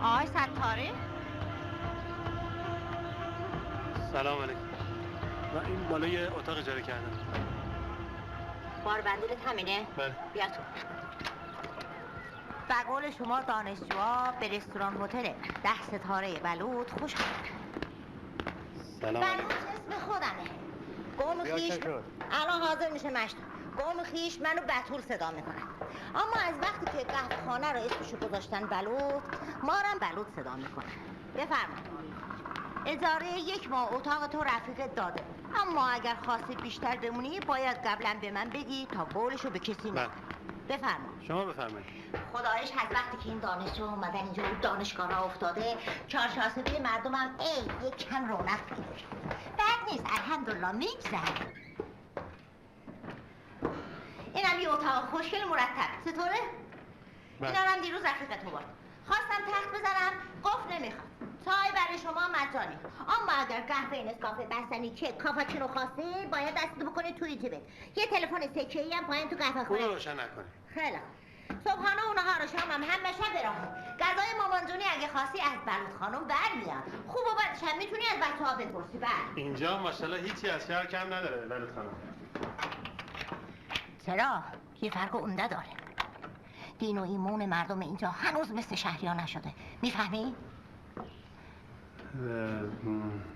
آقای ستاره سلام علیکم. من این بالای اتاق اجاره کردم. بار بندیلت همینه؟ بله. بیا تو. به قول شما دانشجوها به رستوران هتل 10 ستاره بلوط خوش آمدید. سلام علیکم. بلوط اسم خودمه. قوم خیش الان حاضر میشه مشت. قوم خیش منو بتول صدا میکنن. اما از وقتی که قهوه خانه رو اسمشو گذاشتن بلوط، ما رم بلوط صدا میکنن. بفرما. اجاره 1 ماه اتاق تو رفیقت داده، اما اگر خواستی بیشتر بمونی باید قبلا به من بگی تا قولشو به کسی نده. بفرما. شما بفرمایید. خدایش از وقتی که این دانشجو اومدن اینجا دانشگاه را افتاده، چهارشاسبی مردمم یک کم رونق پیدا کرد. بد نیست، الحمدلله میگذره. اینم یه اتاق خوشگل مرتب. چطوره؟ اینا هم دیروز رفیقت بود. خواستم تخت بزنم، قفل نمیخواد. چای برای شما مجانی. اما اگر قهوه نسکافه بستنی کیک کاپاچینو خواستی باید دستتو بکنی توی جیبت. یه تلفن سکه‌ای هم پایین تو قهوه خونه. اونو روشن نکنی. خیلی. صبحانه و نهار و شام هم شب برام. غذای مامانجونی اگه خواستی از بلوط خانم برمیاد. خوب و بدش هم میتونی از بچه‌ها بپرسی. اینجا ماشاءالله هیچی از شهر کم نداره بلوط خانم. چرا؟ یه فرق عمده داره. دین و ایمون مردم اینجا هنوز مثل شهریان نشده. میفهمی؟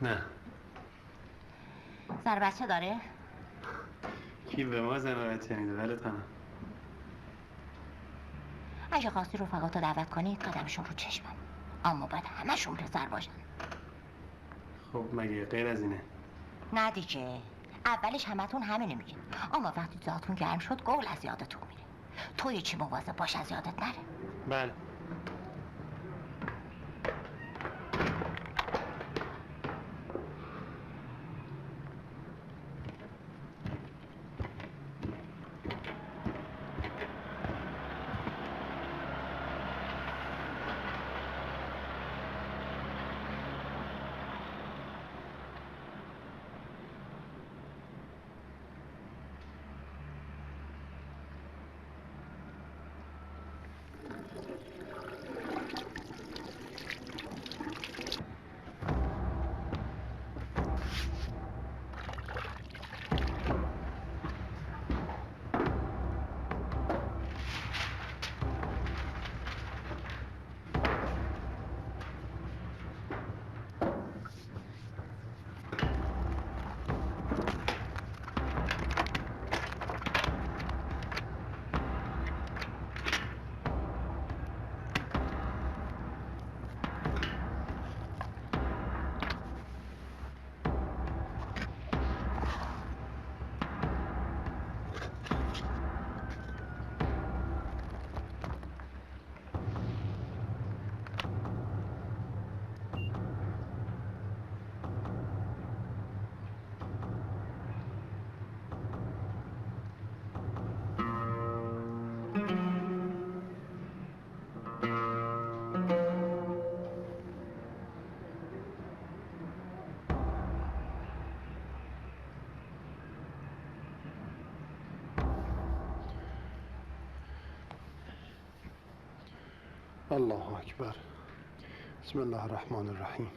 نه. زن بچه داره؟ کی به ما زنایت شنیده بلوط خانم؟ اگه خواستی رفقاتو دعوت کنی قدمشون رو چشمم، اما باید همشون پسر باشن. خب مگه غیر از اینه؟ نه دیگه، اولش همتون همینو میگین، اما وقتی جاتون گرم شد قول از یادتون میره. توی چی مواظب باش از یادت نره. بله. الله اکبر. بسم الله الرحمن الرحیم.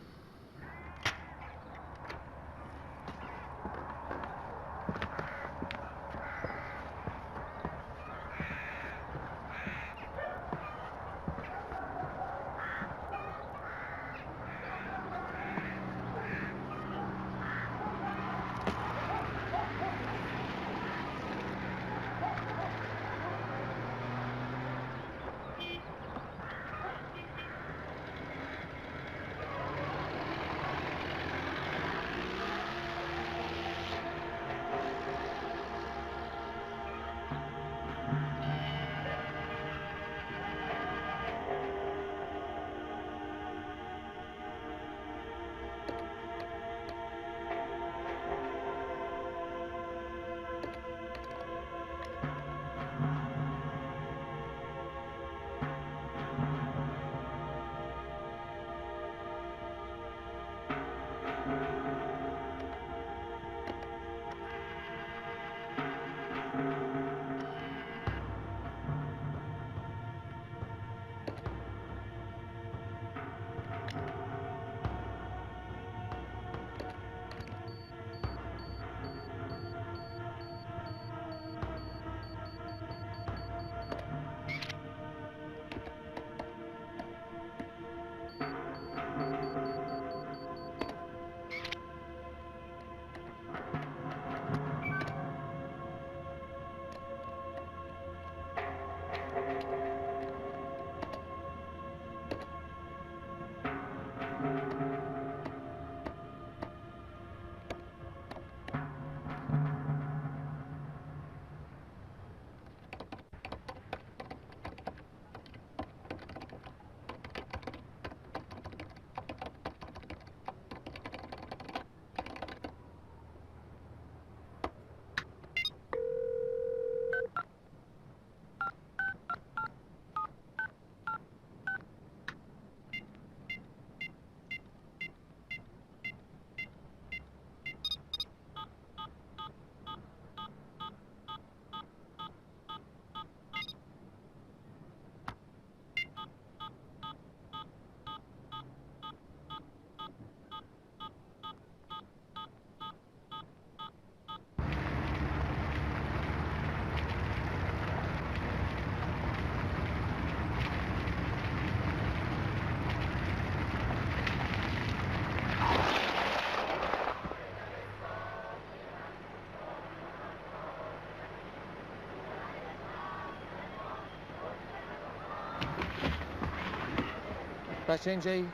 بچه اینجایی؟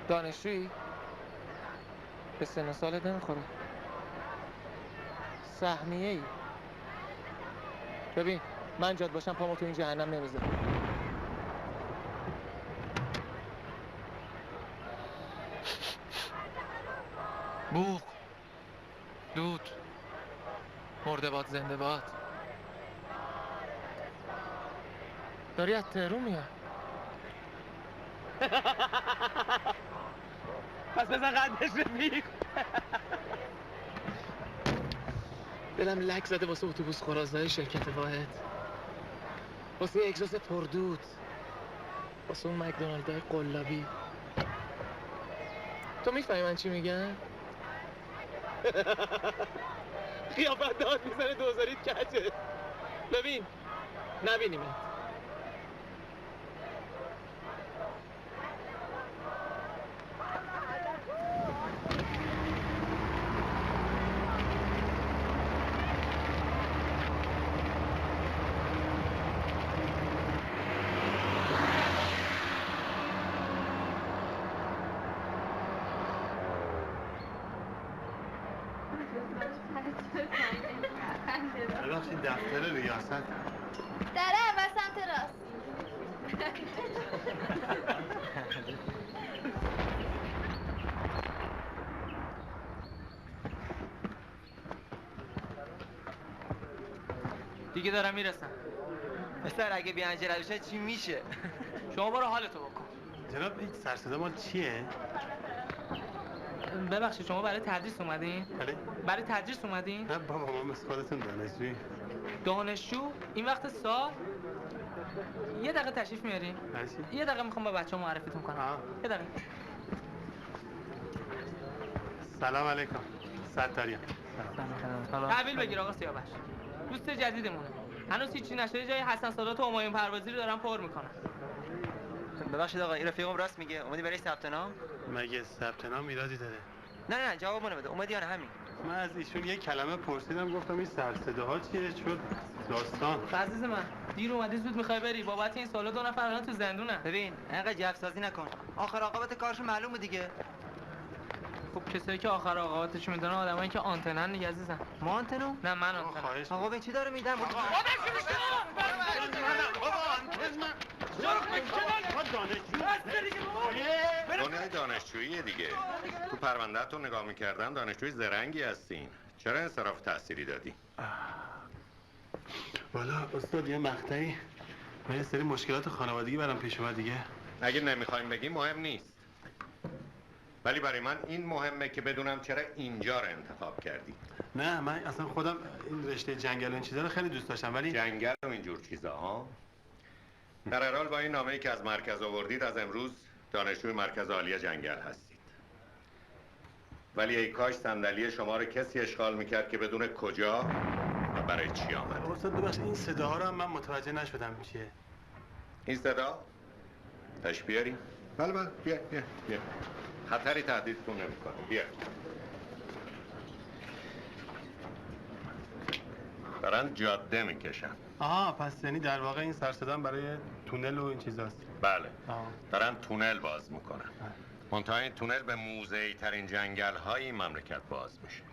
دانشجویی؟ به سن و سالت نمیخوره. سهمیه ای؟ ببین من جاد باشم پامو تو این جهنم نمیذارم. بوق دود مرده باد زنده باد. داری از تهرون میاد. پس بزن قدش رفیق. دلم لک زده واسه اتوبوس خرازهای شرکت واحد، واسه اگزاس پردود، واسه اون مکدونالدهای قلابی. تو میفهمی من چی میگم؟ قیافت داد میزنه دوزاریت کجه. ببین نبینیمت. ببخشید دفتر ریاست دره اول سمت راست. دیگه دارم میرسم. مستر اگه بیانجره بشه چی میشه؟ شما برو حالتو بکن. جناب این سرصدا مال چیه؟ ببخشید شما برای تدریس اومدین؟ بله؟ برای تدریس اومدین؟ نه بابا ما مثل خودتون دانشجویی. دانشجو؟ این وقت سال؟ یه دقیقه تشریف میارین؟ برای چی؟ یه دقیقه میخوام با بچه‌ها معرفتون کنم. یه دقیقه. سلام علیکم. ستاریان. تحویل بگیر آقا سیاوش. دوست جدیدمونه. هنوز هیچی نشده جای حسن سادات و همایون پروازی رو دارن پر میکنن. ببخشید آقا این رفیقم راست میگه. اومدی برای ثبت نام؟ مگه ثبت نام ایرادی داره؟ نه جوابونو بده. اومدی یا نه همین؟ من از ایشون یه کلمه پرسیدم گفتم این سرصداها چیه شد داستان. عزیز من دیر اومدی زود میخوای بری بابت این سوالا 2 نفر الان تو زندونه. ببین انقدر جف سازی نکن. آخر عاقبت کارشون معلومه دیگه. خب کسایی که آخر عاقبتش میدونن آدمایی که آنتنن دیگه عزیزم. ما آنتنو؟ نه من آنتنم. خواهش آقا به چی داره میدن؟ دنیای دانشجویی دیگه. تو پرونده‌تون نگاه می‌کردم دانشجوی زرنگی هستین. چرا انصراف تحصیلی دادی؟ والا استاد یه مقطعی من یه سری مشکلات خانوادگی برام پیش اومد دیگه. اگه نمیخوایم بگیم مهم نیست. ولی برای من این مهمه که بدونم چرا اینجا رو انتخاب کردی. نه من اصلا خودم این رشته جنگل و این چیزا رو خیلی دوست داشتم ولی جنگل و اینجور چیزا ها. در هر حال با این نامه‌ای که از مرکز آوردید از امروز دانشجوی مرکز عالی جنگل هستید. ولی ای کاش صندلی شما رو کسی اشغال میکرد که بدون کجا و برای چی آمده. استاد ببخشید این صداها رو هم من متوجه نشدم چیه. این صدا؟ تش بیاری؟ بله بیا خطری تهدیدتون نمیکنه. بیا. دارن جاده میکشن. پس یعنی در واقع این سرصدا برای تونل و این چیزاست. بله. دارن تونل باز میکنن. منتها این تونل به موزه‌ای ترین جنگل های این مملکت باز میشه.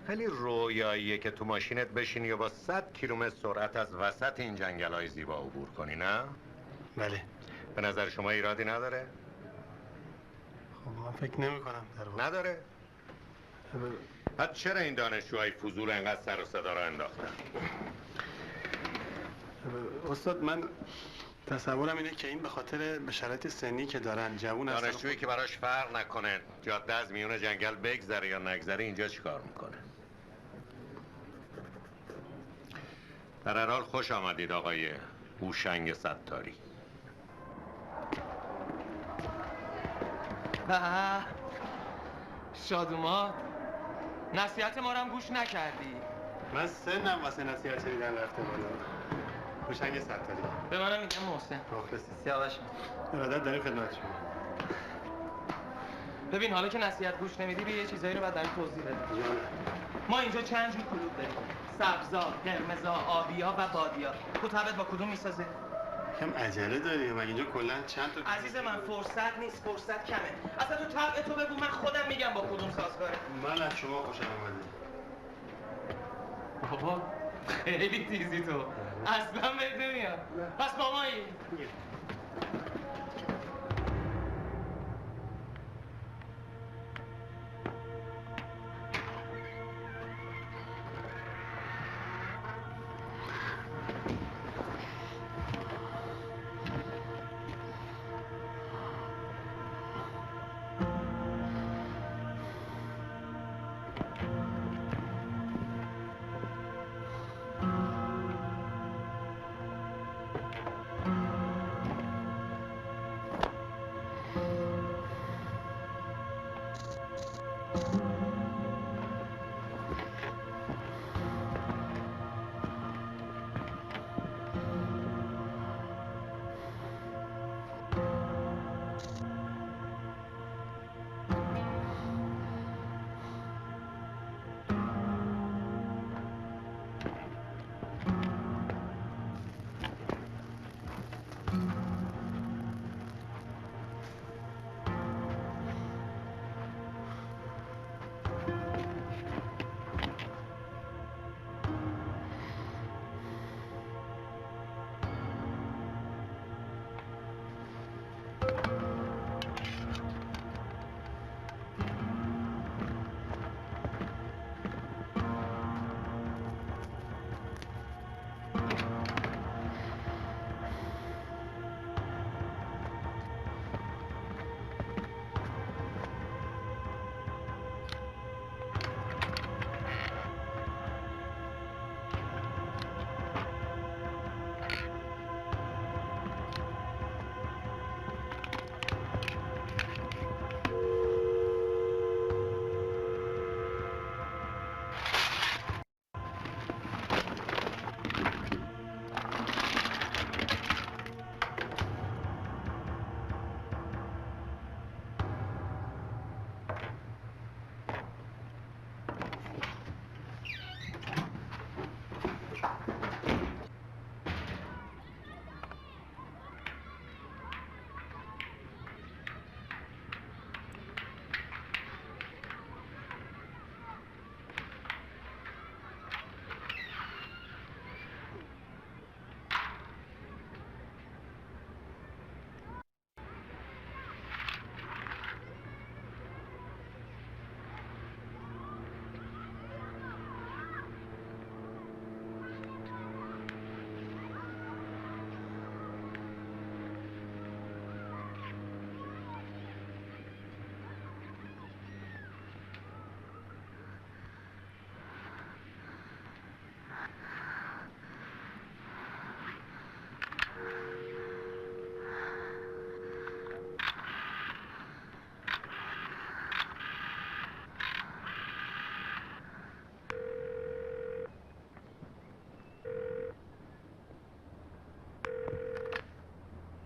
خیلی رویاییه که تو ماشینت بشینی و با 100 کیلومتر سرعت از وسط این جنگل های زیبا عبور کنی نه؟ بله. به نظر شما ایرادی نداره؟ خب من فکر نمی کنم در واقع. نداره؟ بعد چرا این دانشجوهای فضول انقدر سر و صدا را انداختن؟ استاد من تصورم اینه که این به خاطر شرایط سنی که دارن جوون هستن. دانشجویی که براش فرق نکنه جاده از میون جنگل بگذره یا نگذره اینجا چیکار میکنه؟ در هر حال خوش آمدید آقای هوشنگ ستاری. شادومات نصیحت ما رو هم گوش نکردی. من سنم واسه نصیحت شنیدن رفته بالا. هوشنگ ستاری. به منم میگم محسن. مخلصی. سیاوش ارادت داریم خدمت شما. ببین حالا که نصیحت گوش نمیدی بیا یه چیزایی رو بعد برای توضیح بده. جانم. ما اینجا چند جور کلوب داریم. سبزا، قرمزا، آبیا و بادیا. تو تبت با کدوم میسازه؟ کم عجله داری مگه اینجا کلا چند تا عزیز من فرصت نیست، فرصت کمه. اصلا تو طبع تو بگو، من خودم میگم با کدوم سازگاره. من از شما خوشم اومده. بابا خیلی تیزی تو، اصلا بهت نمیاد. پس بابایی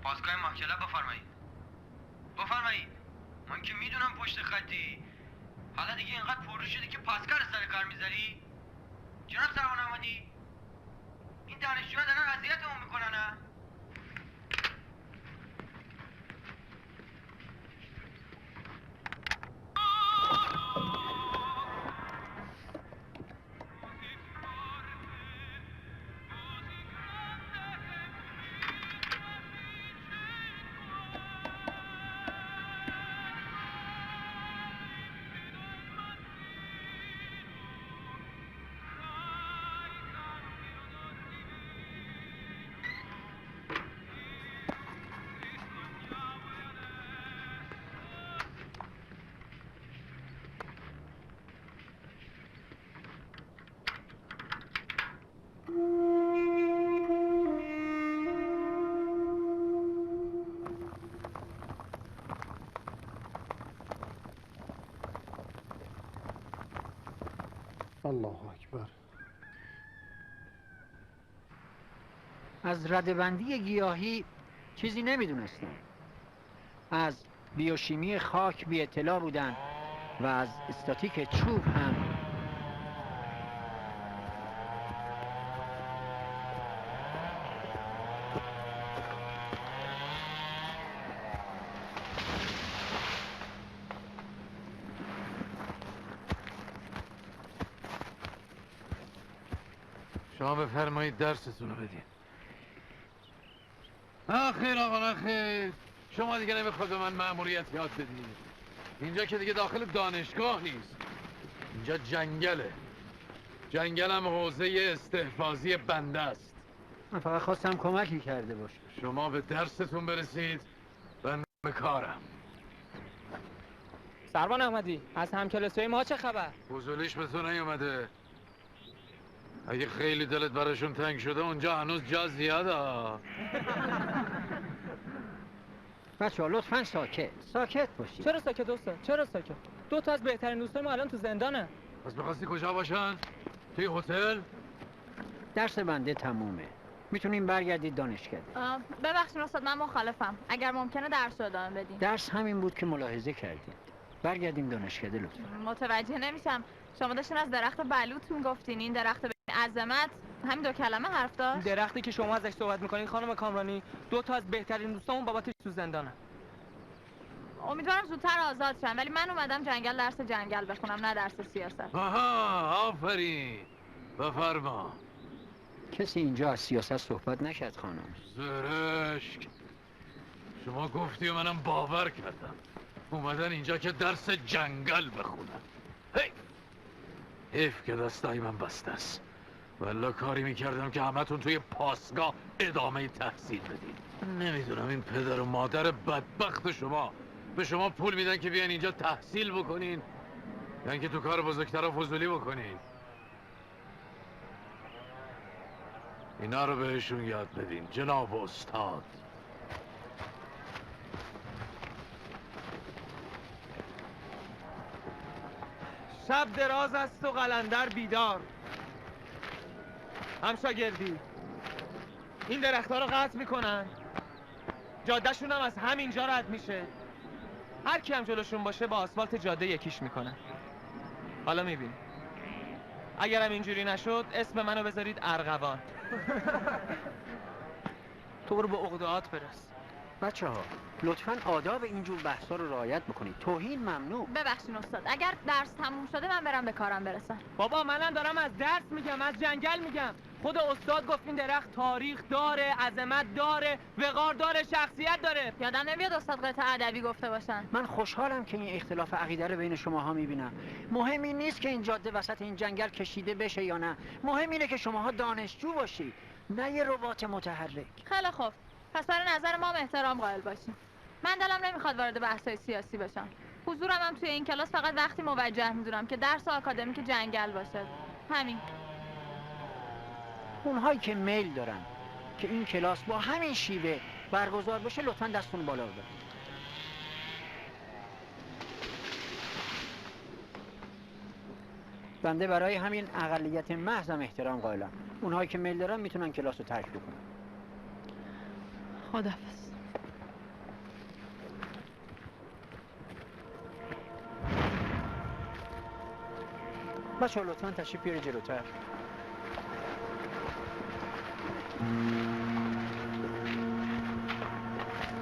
پاسگاه ماکلب بفرمایید. من که میدونم پشت خطی. حالا دیگه اینقدر پررو شدی که پاسکار سر کار میذاری؟ جناب سروان احمدی، این دانشجوها دارن اذیتمون میکنن ها. الله اکبر. از ردبندی گیاهی چیزی نمیدونستم. از بیوشیمی خاک بی اطلاع بودن و از استاتیک چوب هم. شما بفرمایید درستون رو بدین. خیر آقا خیر، شما دیگه نمیخواد به من مأموریت یاد بدین. اینجا که دیگه داخل دانشگاه نیست، اینجا جنگله. جنگلم حوزه استحفاظی بنده است. من فقط خواستم کمکی کرده باشه. شما به درستون برسید، من به کارم. سروان احمدی، از همکلاسیای ما چه خبر؟ فضولیش به تو نیومده. اگه خیلی دلت براشون تنگ شده اونجا هنوز جا زیاده. بچه‌ها لطفاً ساکت باشید. چرا ساکت استاد؟ چرا ساکت؟ 2 تا از بهترین دوستای ما الان تو زندانه. پس بخواستی کجا باشن؟ توی هتل؟ درس بنده تمومه. میتونیم برگردید دانشکده. ببخشید استاد، من مخالفم. اگر ممکنه درس رو ادامه بدین. درس همین بود که ملاحظه کردید. برگردیم دانشکده لطفا. متوجه نمیشم. شما داشتین از درخت بلوط میگفتین. این درخت به عظمت همین 2 کلمه حرف داشت؟ درختی که شما ازش صحبت میکنید خانم کامرانی 2 تا از بهترین دوستامون بابتش تو زندانه. امیدوارم زودتر آزاد شن، ولی من اومدم جنگل درس جنگل بخونم، نه درس سیاست. آها، آفرین. بفرما. کسی اینجا از سیاست صحبت نکرد خانم. زرشک. شما گفتی و منم باور کردم. اومدن اینجا که درس جنگل بخونن. حیف که دستای من بسته است. والله کاری میکردم که همتون توی پاسگاه ادامه تحصیل بدید. نمیدونم این پدر و مادر بدبخت شما به شما پول میدن که بیان اینجا تحصیل بکنین یا اینکه تو کار بزرگترا فضولی بکنین. اینا رو بهشون یاد بدین جناب استاد. شب دراز است و قلندر بیدار. همشاگردی این درخت‌ها رو قطع میکنن، جادهشون هم از همینجا رد میشه. هر کی هم جلوشون باشه با آسفالت جاده یکیش میکنن. حالا میبینی اگرم اینجوری نشد اسم منو بذارید ارغوان. تو برو به عقده‌هات برس. بچه‌ها لطفاً آداب اینجور بحثا رو رعایت بکنید. توهین ممنوع. ببخشید استاد، اگر درس تموم شده من برم به کارم برسم. بابا منم دارم از درس میگم، از جنگل میگم. خود استاد گفت این درخت تاریخ داره، عظمت داره، وقار داره، شخصیت داره. یادم نمیاد استاد قطعه ادبی گفته باشن. من خوشحالم که این اختلاف عقیده رو بین شماها میبینم. مهم این نیست که این جاده وسط این جنگل کشیده بشه یا نه. مهم اینه که شماها دانشجو باشید، نه یه ربات متحرک. خیلی خوب، پس برای نظر ما احترام قائل باشیم. من دلم نمیخواد وارد بحث‌های سیاسی بشم. حضورم هم توی این کلاس فقط وقتی موجه میدونم که درس آکادمیک جنگل باشه. همین. اونهایی که میل دارن که این کلاس با همین شیوه برگزار بشه لطفاً دستون بالا ببرید. بنده برای همین اقلیت محضم احترام قائلم. اونهایی که میل دارن میتونن کلاس رو ترک بکنن. خداحافظ. بچه‌ها لطفاً تشریف بیارید جلوتر.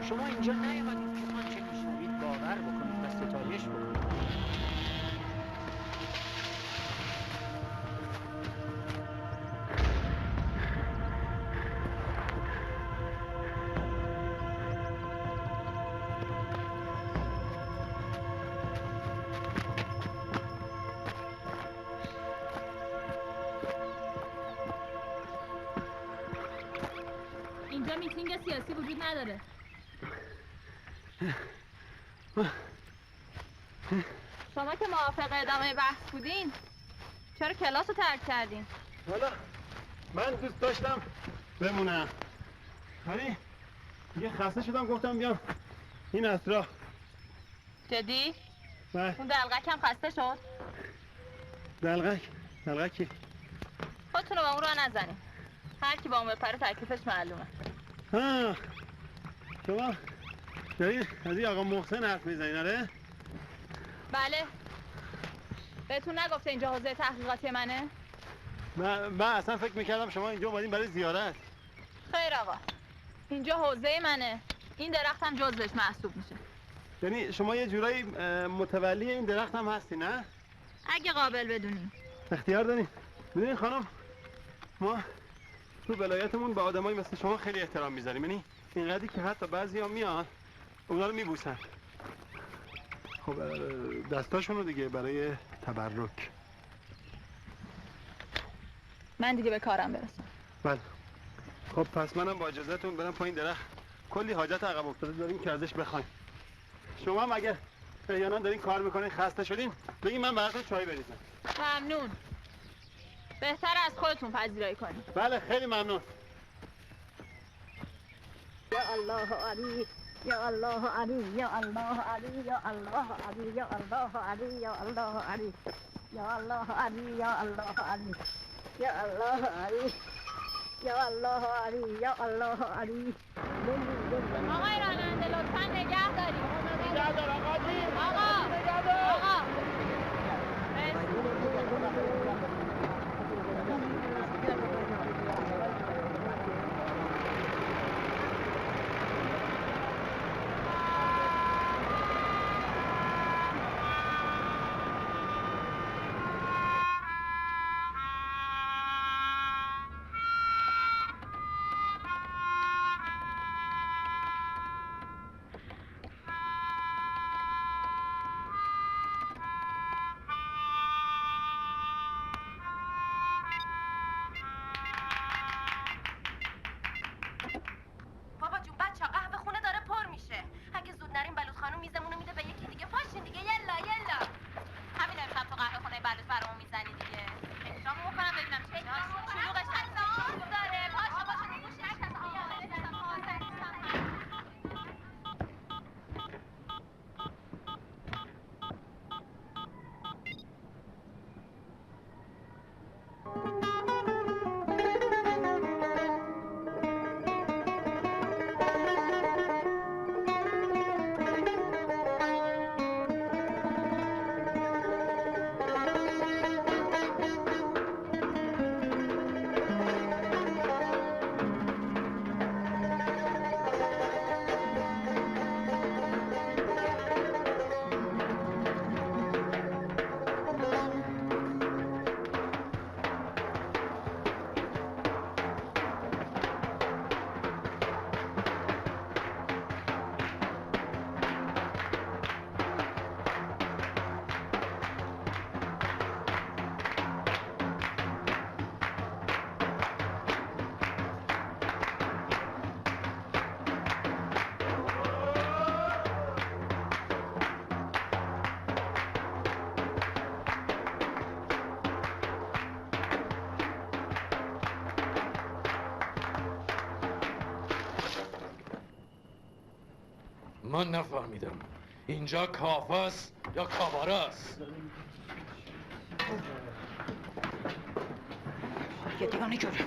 شما اینجا نیومدید که آنچه میشنوید باور بکنید و ستایش بکنید. اینجا میتینگ سیاسی وجود نداره. شما که موافق ادامه بحث بودین چرا کلاس رو ترک کردین؟ حالا من دوست داشتم بمونم ولی یه خسته شدم گفتم بیام این اطراف. جدی؟ بله. اون دلغک هم خسته شد؟ دلغک کی؟ خودتون رو با اون رو نزنین. هر کی با اون بپره تکلیفش معلومه. ها شما دارین از این آقا محسن حرف میزنین آره؟ بله. بهتون نگفته اینجا حوزه تحقیقاتی منه؟ من اصلا فکر میکردم شما اینجا اومدین برای زیارت. خیر آقا، اینجا حوزه منه. این درخت هم جزوش محسوب میشه. یعنی شما یه جورایی متولی این درخت هم هستی نه؟ اگه قابل بدونی. اختیار دارین. ببینین خانم ما تو ولایتمون به آدمای مثل شما خیلی احترام میذاریم، یعنی اینقدری که حتی بعضیا میان اونا رو میبوسن. خب دستاشون رو دیگه برای تبرک. من دیگه به کارم برسم. بله. خب پس منم با اجازهتون برم پایین درخت، کلی حاجت عقب افتاده داریم که ازش بخوایم. شما هم اگر احیانا دارین کار میکنین خسته شدین بگین من براتون چای بریزم. ممنون. بهتر از خودتون پذیرایی کنید. بله خیلی ممنون. یا الله علی، یا الله علی، یا الله علی، یا الله علی، یا الله علی، یا الله علی، یا الله علی، یا الله علی، یا الله علی، یا الله علی، یا الله علی. آقای راننده لطفاً نگه دارید. نگه دار آقا جی. آقا نگه دار. آقا من نفهمیدم اینجا کافه است یا کاباره است؟ یه دیگانه جوره.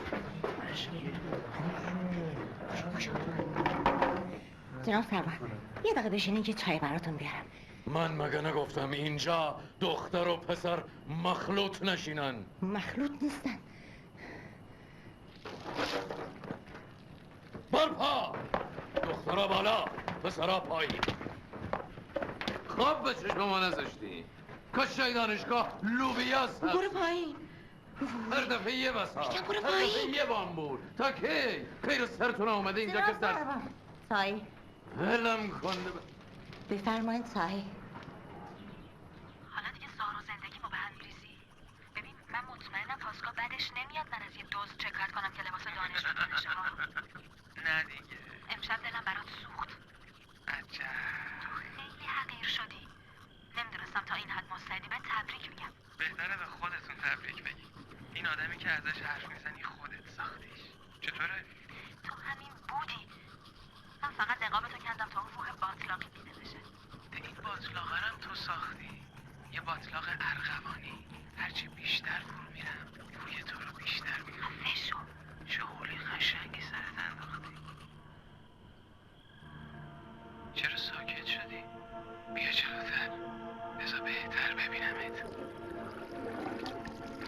جناب سرور یه دقیقه بشینین که چای براتون بیارم. من مگه نگفتم اینجا دختر و پسر مخلوط نشینن؟ مخلوط نیستن. برپا! دخترها بالا، پسرها پایین. خواب به چشم نذاشتی. کاشای دانشگاه لوبیاست. برو پایین. هر دفعه یه بسا، برو هر پایین. دفعه یه بامبور. تا کی؟ خیر سرتون آمده اینجا که در سایی هلم کنده بفرمایید سایی. حالا دیگه سار و زندگیمو به هم میریزی. ببین من مطمئنم پاسکا بعدش نمیاد من از یه دوز چکت کنم که لباس دانشجو تنشه ها. نه دیگه امشب دلم برات سوخت. عجب تو خیلی حقیر شدی. نمیدونستم تا این حد مستعدی. به تبریک میگم. بهتره به خودتون تبریک بگی. این آدمی که ازش حرف میزنی خودت ساختیش. چطوره؟ تو همین بودی. من فقط نقابتو کندم تا اون روح باطلاقی دیده بشه. این باطلاقه تو ساختی. یه باطلاق ارغوانی. هرچی بیشتر فرو میرم روی تو رو بیشتر میرم. فشو شغلی قشنگی سرت انداختی. چرا ساکت شدی؟ بیا جلوتر. بذار بهتر ببینمت.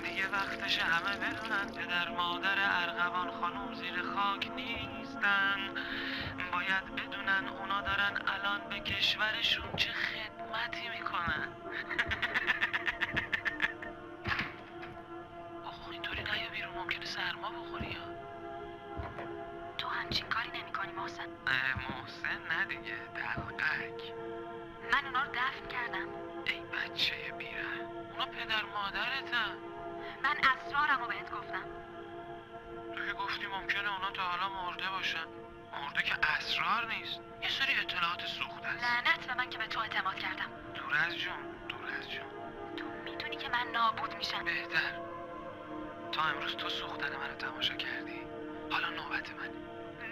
دیگه وقتش همه بدونن پدر مادر ارغوان خانوم زیر خاک نیستن. باید بدونن اونا دارن الان به کشورشون چه خدمتی میکنن. آخ اینطوری نیا بیرون ممکنه سرما شما بخوری یا تو همچین کاری نمی کنی محسن. محسن نه دیگه، دلقک. من اونا رو دفن کردم. ای بچه بیره، اونا پدر مادرتن. من اسرارمو بهت گفتم. تو که گفتی ممکنه اونا تا حالا مرده باشن. مرده که اسرار نیست، یه سری اطلاعات سوخته است. لعنت به من که به تو اعتماد کردم. دور از جون، دور از جون. تو میدونی که من نابود میشم. بهتر. تا امروز تو سوختن منو تماشا کردی، حالا نوبت منه.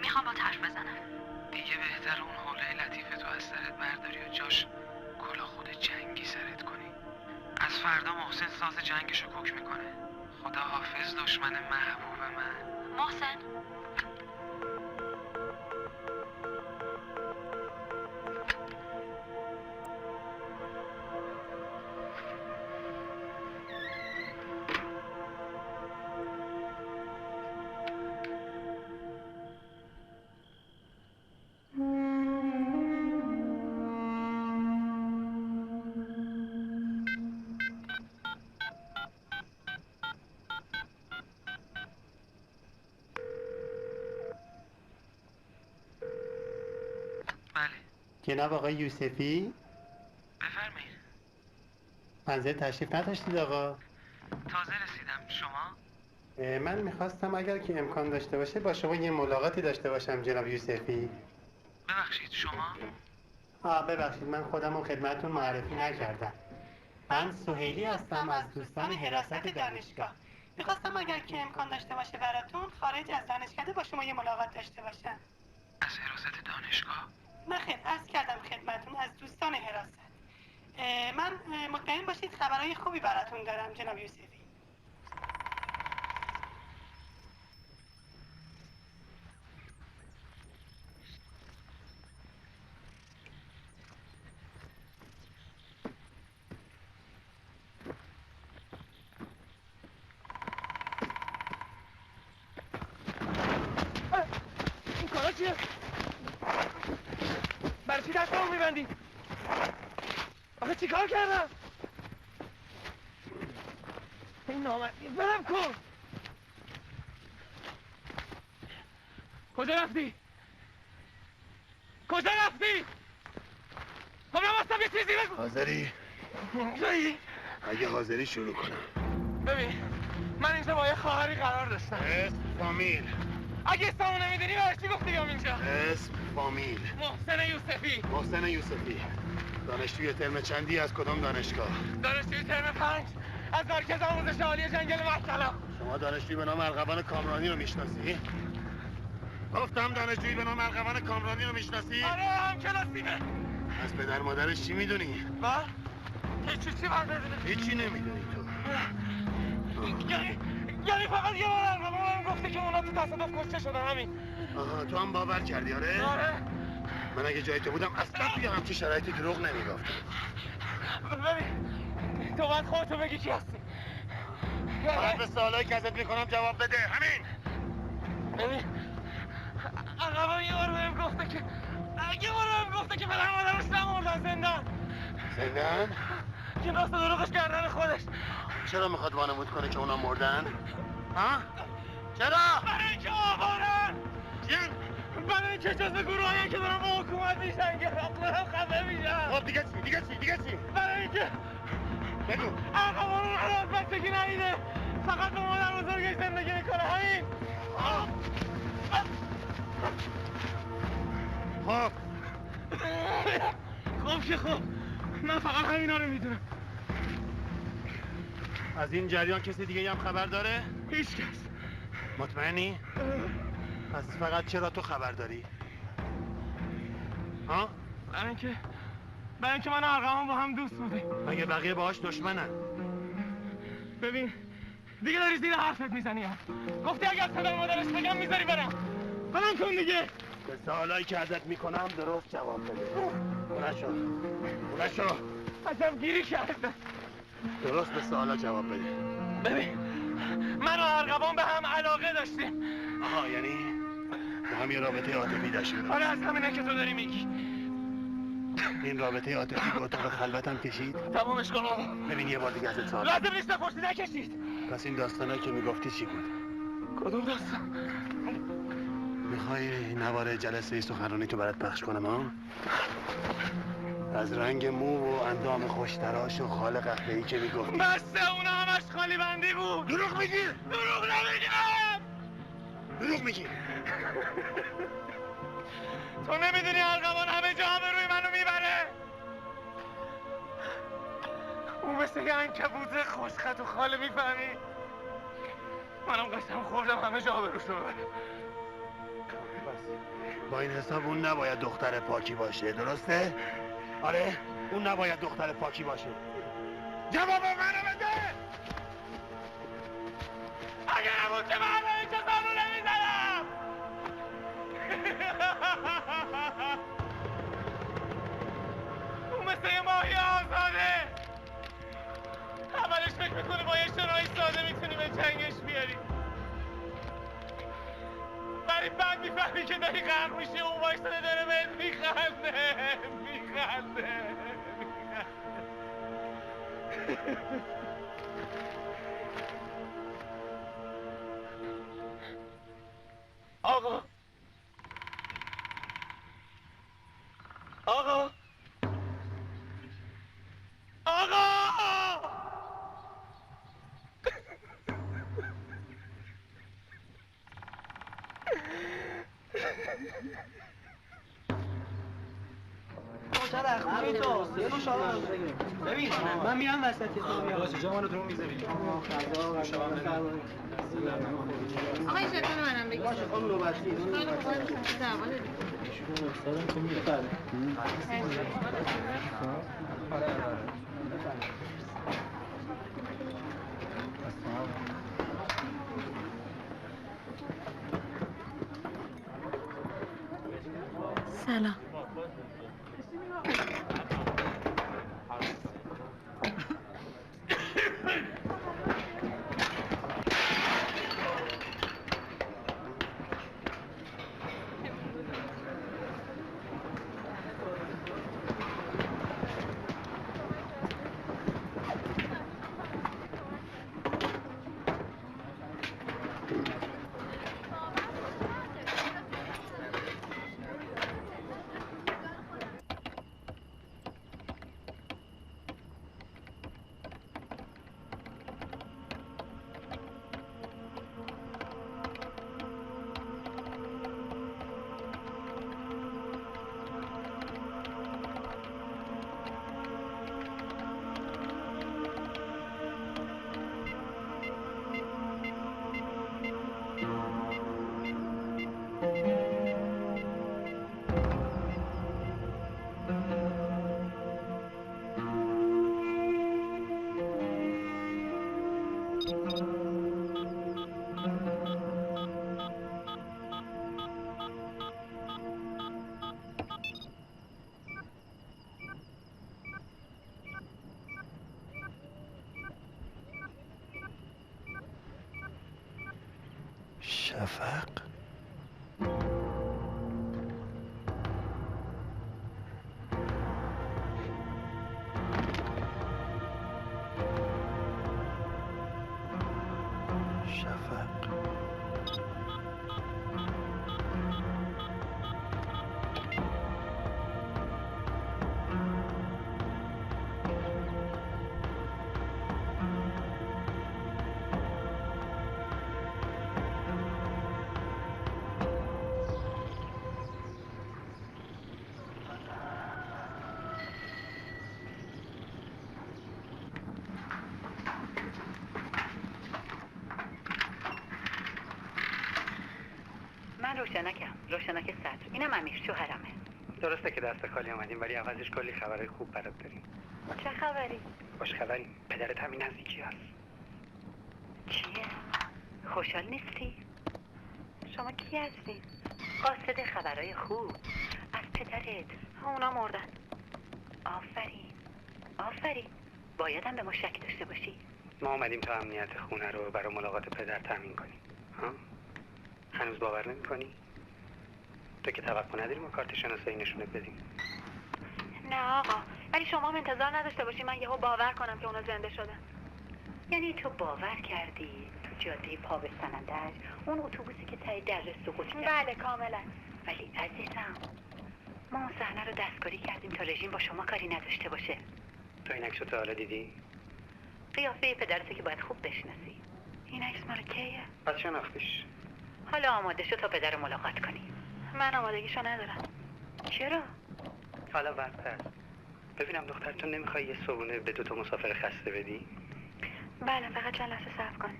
میخوام با حرف بزنم. دیگه بهتر اون حوله لطیف تو از سرت برداری و جاش کلا خود جنگی سرت کنی. از فردا محسن ساز جنگشو کوک میکنه. خدا حافظ دشمن محبوب من. محسن جناب آقای یوسفی، بفرمایید. منزل تشریف نداشتید آقا؟ تازه رسیدم. شما؟ من میخواستم اگر که امکان داشته باشه با شما یه ملاقاتی داشته باشم جناب یوسفی. ببخشید شما؟ ببخشید من خودم رو خدمتتون معرفی نکردم. من سهیلی هستم از دوستان حراست دانشگاه. میخواستم اگر که امکان داشته باشه براتون خارج از دانشکده با شما یه ملاقات داشته باشم. از حراست دانشگاه؟ نه خیر، عرض کردم خدمتتون از دوستان حراست. من مطمئن باشید خبرهای خوبی براتون دارم جناب یوسفی. این کارا چیه؟ برای چی دستمو میبندی؟ آخه چی کار کردم؟ این نامردی برم کن. کجا رفتی؟ کجا رفتی؟ خب نماستم یه چیزی بگو. حاضری؟ کجایی؟ اگه حاضری شروع کنم. ببین من اینجا با یه خواهری قرار داشتم. اسم فامیل. اگه اسممو نمیدونی برای چی گفتی بیام اینجا؟ اسم فامیل. محسن یوسفی. محسن یوسفی. دانشجوی ترم چندی از کدام دانشگاه؟ دانشجوی ترم 5 از مرکز آموزش عالی جنگل مطلع. شما دانشجوی به نام ارغوان کامرانی رو میشناسی؟ گفتم دانشجوی به نام ارغوان کامرانی رو میشناسی؟ آره همکلاسیمه. از پدر مادرش چی میدونی؟ با؟ هیچی چی باید بدونی؟ هیچی نمیدونی تو. یعنی فقط یه بار ارغوان گفته که اونا تو تصادف کشته شدن همین. آها تو هم باور کردی آره؟ آره. من اگه جای تو بودم اصلا توی همچین شرایطی دروغ نمیگفتم. ببین تو باید خودتو بگی کی هستی. فقط به سوالایی که ازت میکنم جواب بده همین. ببین ارغوان یه بار بهم گفته که پدر مادرش نمردن زندان. زندان؟ که راست دروغش کردن خودش. چرا میخواد وانمود کنه که اونا مردن؟ ها؟ چرا؟ برای اینکه آوارن. برای اینکه جزو گروهایی که دارن با حکومت میشن دارم خفه میشن. خب دیگه چی؟ برای اینکه بگو. ارغوان اون رو از بچگی ندیده، فقط به مادر بزرگش زندگی میکنه همین. خب خب که خب من فقط همینا رو میدونم. از این جریان کسی دیگه هم خبر داره؟ هیچ کس. مطمئنی؟ پس فقط چرا تو خبر داری؟ ها؟ برای اینکه من و ارغوان با هم دوست بودیم. مگه بقیه باهاش دشمنن؟ ببین دیگه داری زیر حرفت میزنی. گفتی اگه از پدر مادرش بگم میذاری برم کن دیگه. به سوالایی که ازت میکنم درست جواب بده. بلند شو. عجب گیری کرده. درست به سوالا جواب بده. ببین من و ارغوان به هم علاقه داشتیم. آها یعنی به هم یه رابطه عاطفی داشتیم. آره از همینه که تو داری میگی. این رابطه عاطفی به اتاق خلوتم کشید؟ تمامش کن آقا. ببین یه بار دیگه ازت سوال لازم نیست بپرسی نکشید. پس این داستانایی که میگفتی چی بود؟ کدوم داستان؟ میخوای نوار جلسه سخنرانی تو برات پخش کنم ها؟ از رنگ مو و اندام خوشتراش و خال قهوه‌ای که میگفتی بسته اونا همش خالی بندی بود. دروغ میگی؟ دروغ نمیگم. دروغ میگی؟ تو نمیدونی ارغوان همه جا روی منو میبره. اون مثل یه عنکبوت خوشخط و خاله میفهمی؟ منم قسم خوردم همه جا روش رو ببره. با این حساب اون نباید دختر پاکی باشه، درسته؟ آره؟ اون نباید دختر پاکی باشه. جواب منو بده! اگه نبود که من به هیچ قانون نمیزنم. اون مثل یه ماهی آزاده. اولش فکر میکنی با یه شنای ساده میتونی به جنگش بیاری، ولی بعد میفهمی که داری غرق میشی و اون وایستاده داره بهت میخنده. آقا ببین من میرم وسطی تو میام باشه جا منو تو میذاری آقا این شکل منم بگید باشه خب نوبتی دعوا داریم تو میفهمی سلام. شفق روشنک صدر. اینم امیر شوهرمه. درسته که دست خالی آمدیم ولی عوضش کلی خبرهای خوب برات داریم. چه خبری؟ خوش خبری. پدرت همین نزدیکی هست. چیه؟ خوشحال نیستی؟ شما کی هستی؟ قاصد خبرهای خوب از پدرت. اونا مردن. آفرین. بایدم به ما شک داشته باشی. ما اومدیم تا امنیت خونه رو برای ملاقات پدر تامین کنیم. ها؟ هنوز باور نمی‌کنی؟ تو که توقع نداری ما کارت شناسایی نشونت بدیم. نه آقا، ولی شما هم انتظار نداشته باشی من یهو باور کنم که اونا زنده شدن. یعنی تو باور کردی جاده پا به سنندج اون اتوبوسی که تای دره سقوط کرد. بله کاملا. ولی عزیزم ما اون صحنه رو دستکاری کردیم تا رژیم با شما کاری نداشته باشه. تو این عکس رو تا حالا دیدی؟ قیافه پدرتو که باید خوب بشناسی. این عکس مال کیه؟ پس شناختیش. حالا آماده شو تا پدر رو ملاقات کنی. من آمادگیشو ندارم. چرا؟ حالا برتر. ببینم دخترتون نمیخوای یه صبونه به 2 مسافر خسته بدی؟ بله فقط چند لحظه صبر کن.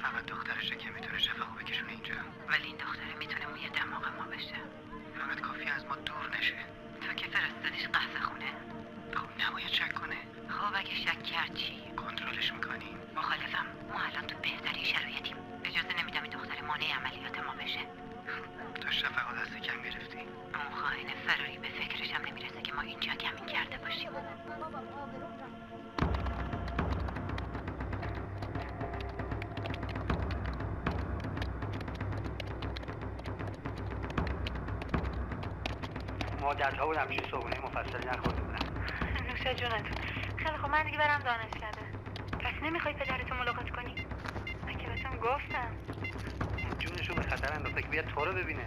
فقط دخترشه که میتونه شفاقو بکشونه اینجا. ولی این دختره میتونه موی دماغ ما بشه. فقط کافی از ما دور نشه. تو که فرستادیش قهوه خونه. خب نباید شک کنه. خب اگه شک کرد چی؟ کنترلش میکنی؟ مخالفم. ما الان تو بهترین شرایطیم. اجازه نمیدم این دختر مانع عملیات ما بشه. تو شفقو دست کم گرفتی. اون خائن فراری به فکرش هم نمیرسه که ما اینجا کمین کرده باشیم. مدت‌ها بود همچین صبحونه مفصلی نخورده بودم. نوش جونتون. خیلی خب من دیگه برم دانشکده. پس نمیخوای پدرتو ملاقات کنی؟ من که بهتون گفتم. جونشو به خطر انداخته که بیاد تو رو ببینه.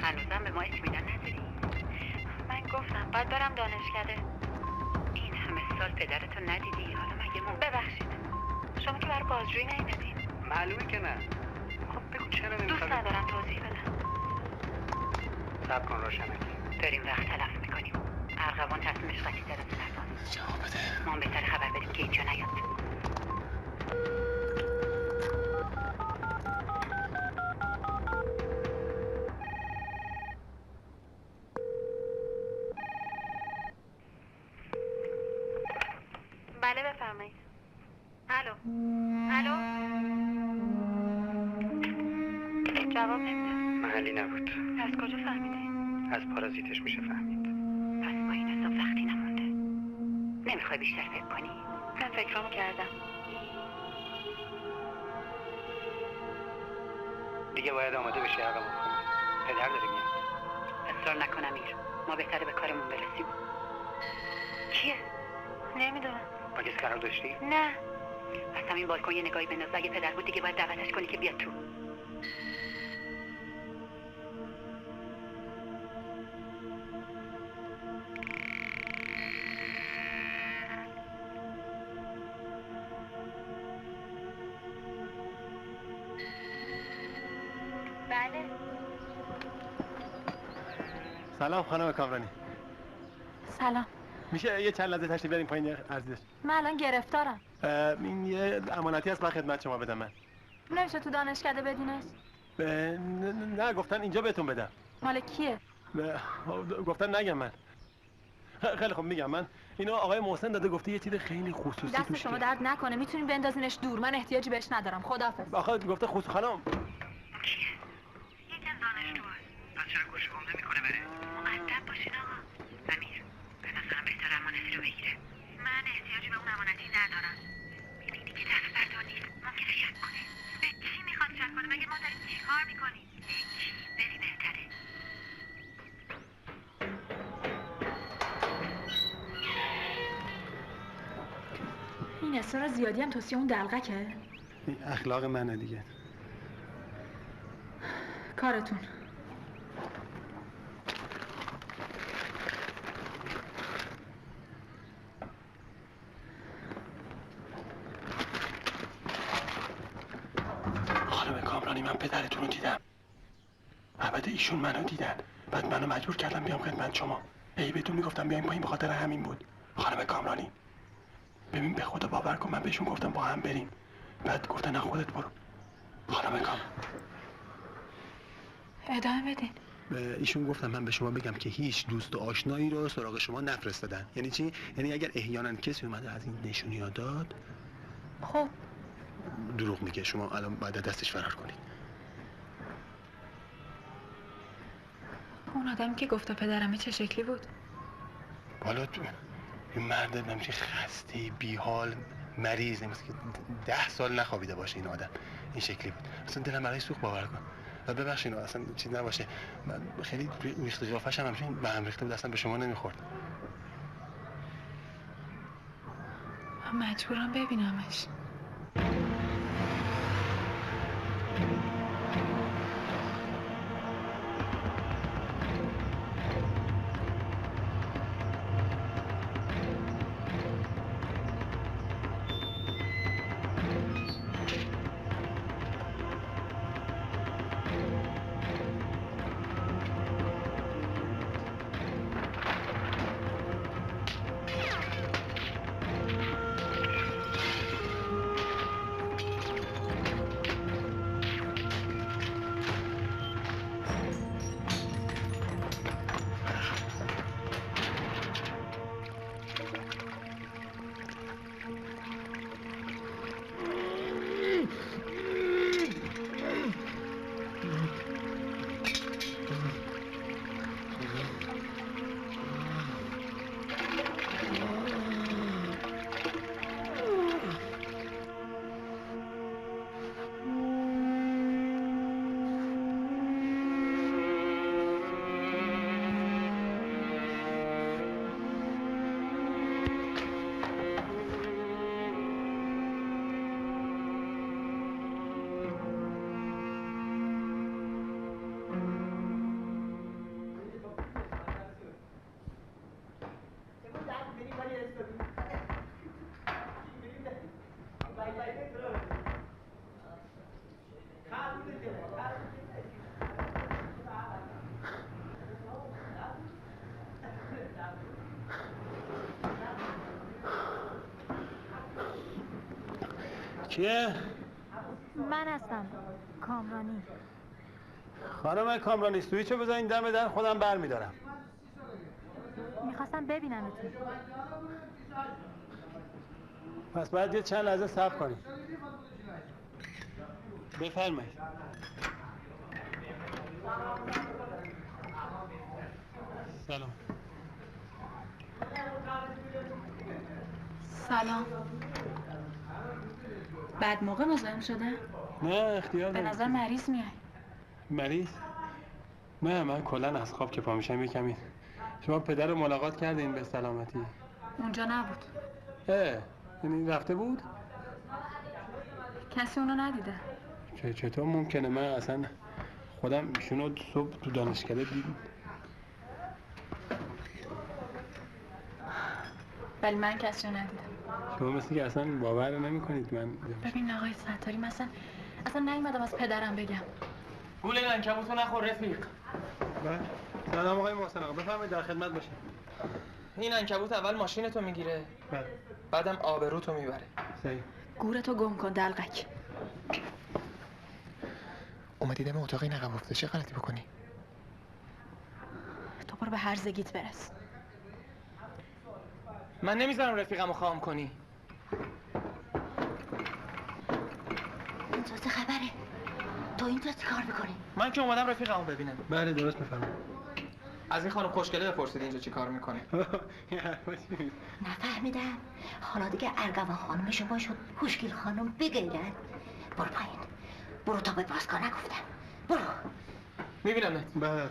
هنوزم به ما اطمینان نداری؟ من گفتم باید برم دانشکده. این همه سال پدرتو ندیدی، حالا مگه ما ببخشید. شما که برای بازجویی نیومدین. معلومه که نه. خب بگو چرا نمیخوای؟ دوست ندارم توضیح بدم. صبر کن روشنک. داریم وقت تلف میکنیم. ارغوان تصمیمش قطعی داره سردان. جواب بده. ما بهتر خبر بدیم که اینجا نیاد. بله بفرمایید. الو. الو. جواب نمیده. محلی نبود. از کجا فهمیدین؟ از پارازیتش میشه فهمید. پس با این حساب وقتی نمونده. نمیخوای بیشتر فکر کنی؟ من فکرامو کردم. دیگه باید آماده بشی عقب کنی. پدر داره میاد. اصرار نکن امیر. ما بهتره به کارمون برسیم. کیه؟ نمیدونم. با کسی قرار داشتی؟ نه. از همین بالکن یه نگاهی بنداز. اگه پدر بود دیگه باید دعوتش کنی که بیاد تو. بله. سلام خانم کامرانی. سلام. میشه یه چند لحظه تشریف بریم پایین ارزش؟ من الان گرفتارم. این یه امانتی هست باید خدمت شما بدم من. نمیشه تو دانشکده بدینش؟ نه گفتن اینجا بهتون بدم. مال کیه؟ گفتن نگم من. خیلی خب میگم من. اینو آقای محسن داده گفته یه چیز خیلی خصوصی دست شما درد نکنه میتونین بندازینش دور. من احتیاجی بهش ندارم. خداحافظ. آخه گفته خانم یکم دانشجوه. پس چرا گوش گم نمیکنه بره؟ مؤدب باشین آقا. امیر به نظرم بهتر امانتی رو بگیره. من احتیاجی به اون امانتی ندارم. ببین دیگه دست بردار نیست. ممکنه شک کنه. به چی میخواد شک کنه؟ مگه ما داریم چیکار میکنیم؟ هیچ بری بهتره. این اصرار زیادی هم توصیه اون دلقکه؟ این اخلاق منه دیگه. کارتون. خانم کامرانی من پدرتون رو دیدم. البته ایشون منو دیدن. بعد منو مجبور کردم بیام خدمت شما. بهتون میگفتم بیایم پایین به خاطر همین بود. خانم کامرانی ببین به خدا باور کن من بهشون گفتم با هم بریم. بعد گفتن نه خودت برو. خانم کامرانی ادامه بدین. به ایشون گفتم من به شما بگم که هیچ دوست و آشنایی رو سراغ شما نفرستادن. یعنی چی؟ یعنی اگر احیانا کسی اومده از این نشونی‌ها داد خب دروغ میگه. شما الان باید دستش فرار کنید. اون آدمی که گفته پدرمه چه شکلی بود؟ والا این مرد نمیشه خسته بیحال مریض مثل که 10 سال نخوابیده باشه این آدم. این شکلی بود. اصلا دلم برای سوخت باور کن. و ببخشید اصلا چیز نباشه. من خیلی ریخت قیافش هم همچین به هم ریخته بود اصلا به شما نمیخورد. مجبورم ببینمش. کیه؟ من هستم کامرانی. خانم کامرانی سویچو بزنین دم در، خودم برمیدارم. میخواستم ببینمتون. پس باید یه چند لحظه صبر کنیم. بفرمایید. سلام. سلام. بعد موقع مزاحم شده؟ نه اختیار به دارم. نظر مریض میای. مریض؟ نه من کلا از خواب که پا میشم یکمی. شما پدر رو ملاقات کردین به سلامتی؟ اونجا نبود. یعنی رفته بود؟ کسی اونو ندیده. چطور ممکنه؟ من اصلا خودم ایشونو صبح تو دانشکده دیدم. ولی من کسی رو ندیدم. شما مثل که اصلا باور نمی کنید من ببین آقای ستاری مثلا اصلا نیومدم از پدرم بگم. گول این عنکبوتو نخور رفیق. سلام آقای محسن آقا، بفرمایید در خدمت باشم. این عنکبوت اول ماشینتو میگیره، بعدم آبروتو میبره. صحیح. گورتو گم کن دلقک. اومدی دم اتاق این عقب افتاده، چه غلطی بکنی؟ تو برو به هرزگیت برس. من نمیذارم رفیقمو خام کنی. اینجا چه خبره؟ تو اینجا چی کار میکنی؟ من که اومدم رفیقمو ببینم. بله درست بفرمایید. از این خانم خوشگله بپرسید اینجا چی کار میکنه. نفهمیدم. حالا دیگه ارغوان خانم شما شد خوشگل خانم بگیرد. برو پایین. برو تا به بازگاه نگفتم. برو. میبینمت. بله.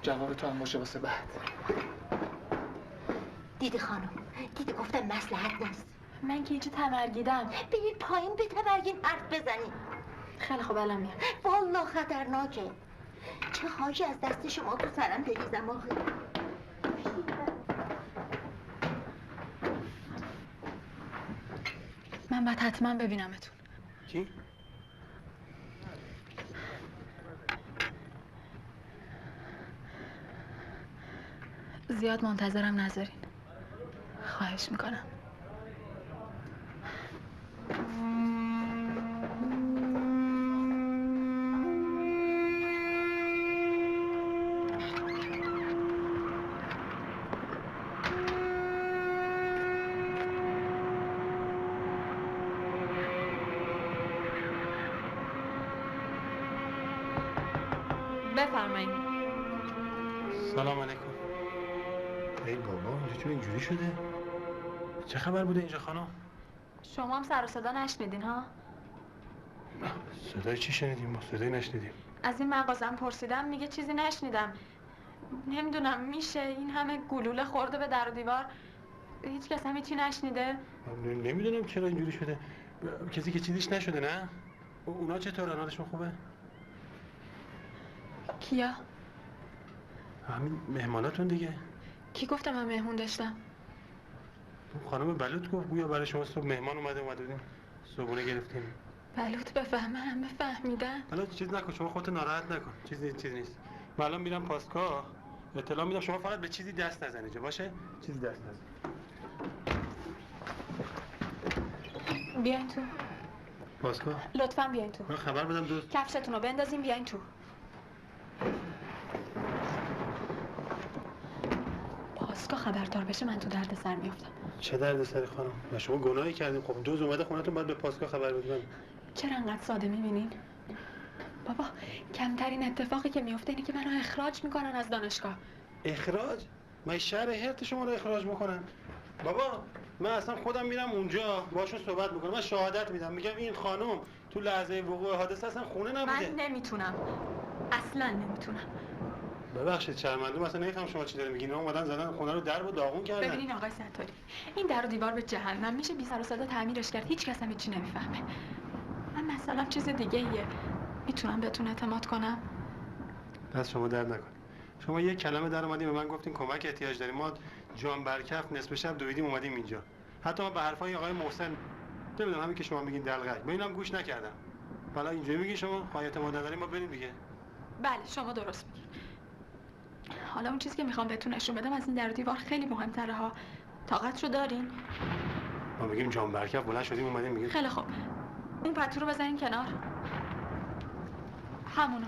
جواب تو هم باشه واسه بعد. دیدی خانم، دیدی گفتم مصلحت نیست. من که هیچی تمرگیدم. برید پایین بتمرگین حرف بزنید. خیلی خوب الان میام. والله خطرناکه. چه خواهشی از دست شما تو سرم بریزم آخه. من باید حتما ببینمتون. چی؟ زیاد منتظرم نذارین. خواهش میکنم. بفرمایید. سلام علیکم. ای بابا اینجا چون اینجوری شده؟ چه خبر بوده اینجا خانم؟ شما هم سر و صدا نشنیدین ها؟ صدای چی شنیدیم؟ ما صدای نشنیدیم. از این مغازم پرسیدم میگه چیزی نشنیدم. نمیدونم میشه این همه گلوله خورده به در و دیوار. هیچ کس هیچی نشنیده؟ نمیدونم چرا اینجوری شده. کسی که چیزیش نشده نه؟ اونا چطورن؟ حالشون خوبه؟ کیا؟ همین مهماناتون دیگه. کی گفته من مهمون داشتم؟ خانم بلوط گفت گویا برای شما صبح مهمان اومده بودیم. صبحونه گرفتیم. بلوط بفهمه همه فهمیدن. حالا چیز نکن، شما خودت ناراحت نکن. چیزی نیست. من الان میرم پاسگاه اطلاع میدم، شما فقط به چیزی دست نزنید باشه؟ چیزی دست نزن. بیاین تو. پاسگاه؟ لطفاً بیاین تو. من خبر بدم دوست. کفشتون رو بندازین بیاین تو. پاسگاه خبردار بشه من تو درد سر میافتم. چه درد سری خانم؟ ما شما گناهی کردیم. خب دوز اومده خونتون باید به پاسگاه خبر بدیم. چرا انقدر ساده میبینین؟ بابا کمترین اتفاقی که میفته اینه که منو اخراج میکنن از دانشگاه. اخراج؟ من شهر هرت شما رو اخراج میکنن؟ بابا من اصلا خودم میرم اونجا باشون صحبت میکنم. من شهادت میدم، میگم این خانم تو لحظه وقوع حادثه اصلا خونه نبوده. من نمیتونم، اصلا نمیتونم. ببخشید شرمنده، مثلا نمیفهم شما چی دارین میگین. اومدن زدن خونه رو درب و داغون کردن. ببینین آقای ستاری، این در و دیوار به جهنم میشه بی سر و صدا تعمیرش کرد. هیچ کس هم هیچی نمیفهمه. من مثلا چیز دیگه ایه. میتونم بهتون اعتماد کنم؟ دست شما درد نکن. شما یک کلمه در اومدین به من گفتین کمک احتیاج داریم. ما جان برکف نصف شب دویدیم اومدیم اینجا. حتی ما به حرفای آقای محسن نمیدونم همین که شما میگین دلغک، من اینم گوش نکردم. حالا اینجوری میگین شما اعتماد نداریم، ما بریم دیگه. بله شما درست میگین. حالا اون چیزی که میخوام بهتون نشون بدم از این در و دیوار خیلی مهمتره ها. طاقت رو دارین؟ ما میگیم جان برکف بلند شدیم اومدیم میگیم. خیلی خوب. اون پتو رو بزنین کنار. همونو.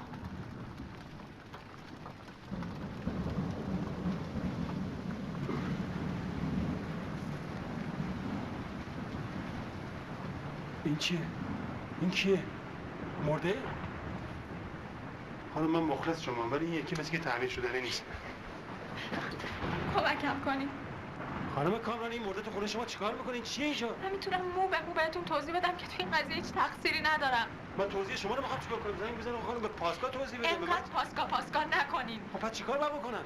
این چیه؟ این کیه؟ مرده؟ خانم من مخلص شما، ولی این یکی مثل که تعمیر شدنی نیست. کمکم کنین. خانم کامرانی این مرده تو خونه شما چیکار میکنین؟ چیه اینجا؟ من میتونم مو به مو بهتون توضیح بدم که تو این قضیه هیچ تقصیری ندارم. من توضیح شما رو میخوام چیکار کنم؟ زنگ بزنم خانم به پاسگاه توضیح بدم. انقدر پاسگاه نکنین. خب پس چیکار باید بکنم؟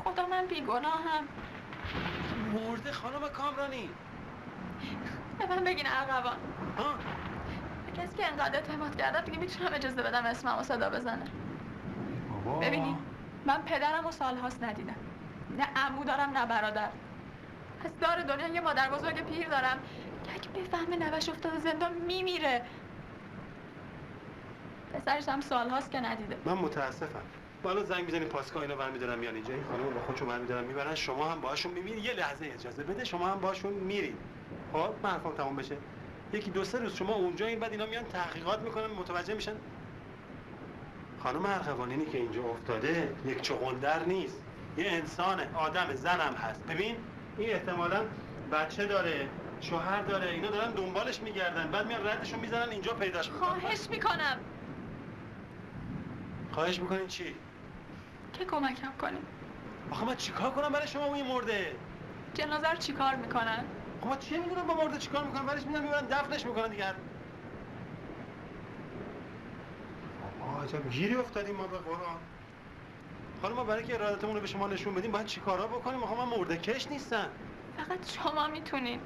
خدا من بیگناهم. مرده خانم کامرانی. به من بگین ارغوان. ها؟ کسی که انقدر اعتماد کردم دیگه میتونم اجازه بدم اسممو صدا بزنه. بابا. ببینین من پدرم و سالهاست ندیدم. نه عمو دارم نه برادر. از دار دنیا یه مادر بزرگ پیر دارم که اگه بفهمه نوش افتاده زندان میمیره. پسرش هم سالهاست که ندیده. من متاسفم. بالا زنگ میزنی پاسگاه اینا برمی‌دارن میان اینجا. این خانم با خودشون برمی‌دارن میبرن، شما هم باهاشون می‌میرید. یه لحظه اجازه بده، شما هم باهاشون میرید. خب من حرفم تموم بشه. یکی دو سه روز شما اونجا این بعد اینا میان تحقیقات میکنن متوجه میشن. خانم ارغوانی که اینجا افتاده یک چغندر نیست، یه انسانه، آدم، زنم هست. ببین این احتمالاً بچه داره، شوهر داره، اینا دارن دنبالش میگردن، بعد میان ردشون میزنن اینجا پیداش میکنن. خواهش میکنم. خواهش میکنین چی؟ که کمکم کنین. آخه من چیکار کنم برای شما اون مرده؟ جنازه رو چیکار میکنن؟ خب من چه میدونم با مرده چیکار میکنن؟ برایش میدن میبرن دفنش میکنن دیگه. عجب گیری افتادیم ما به قرآن. حالا ما برای که ارادتمون رو به شما نشون بدیم باید چیکارا بکنیم؟ آخه من مرده کش نیستم. فقط شما میتونین.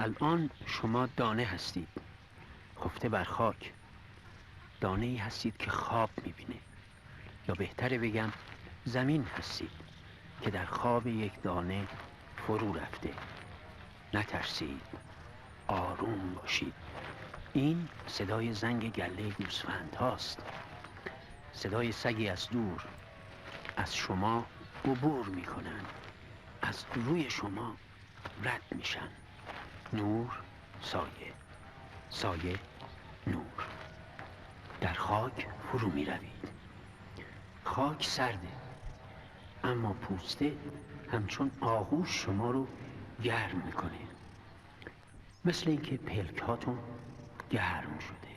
الان شما دانه هستید، خفته بر خاک. دانه ای هستید که خواب میبینه، یا بهتره بگم زمین هستید که در خواب یک دانه فرو رفته. نترسید، آروم باشید. این صدای زنگ گله گوسفند هاست. صدای سگی از دور از شما عبور میکنن، از روی شما رد میشن. نور، سایه، سایه، نور. در خاک فرو میروید. خاک سرده، اما پوسته همچون آغوش شما رو گرم میکنه، مثل اینکه پلک هاتون گرم شده.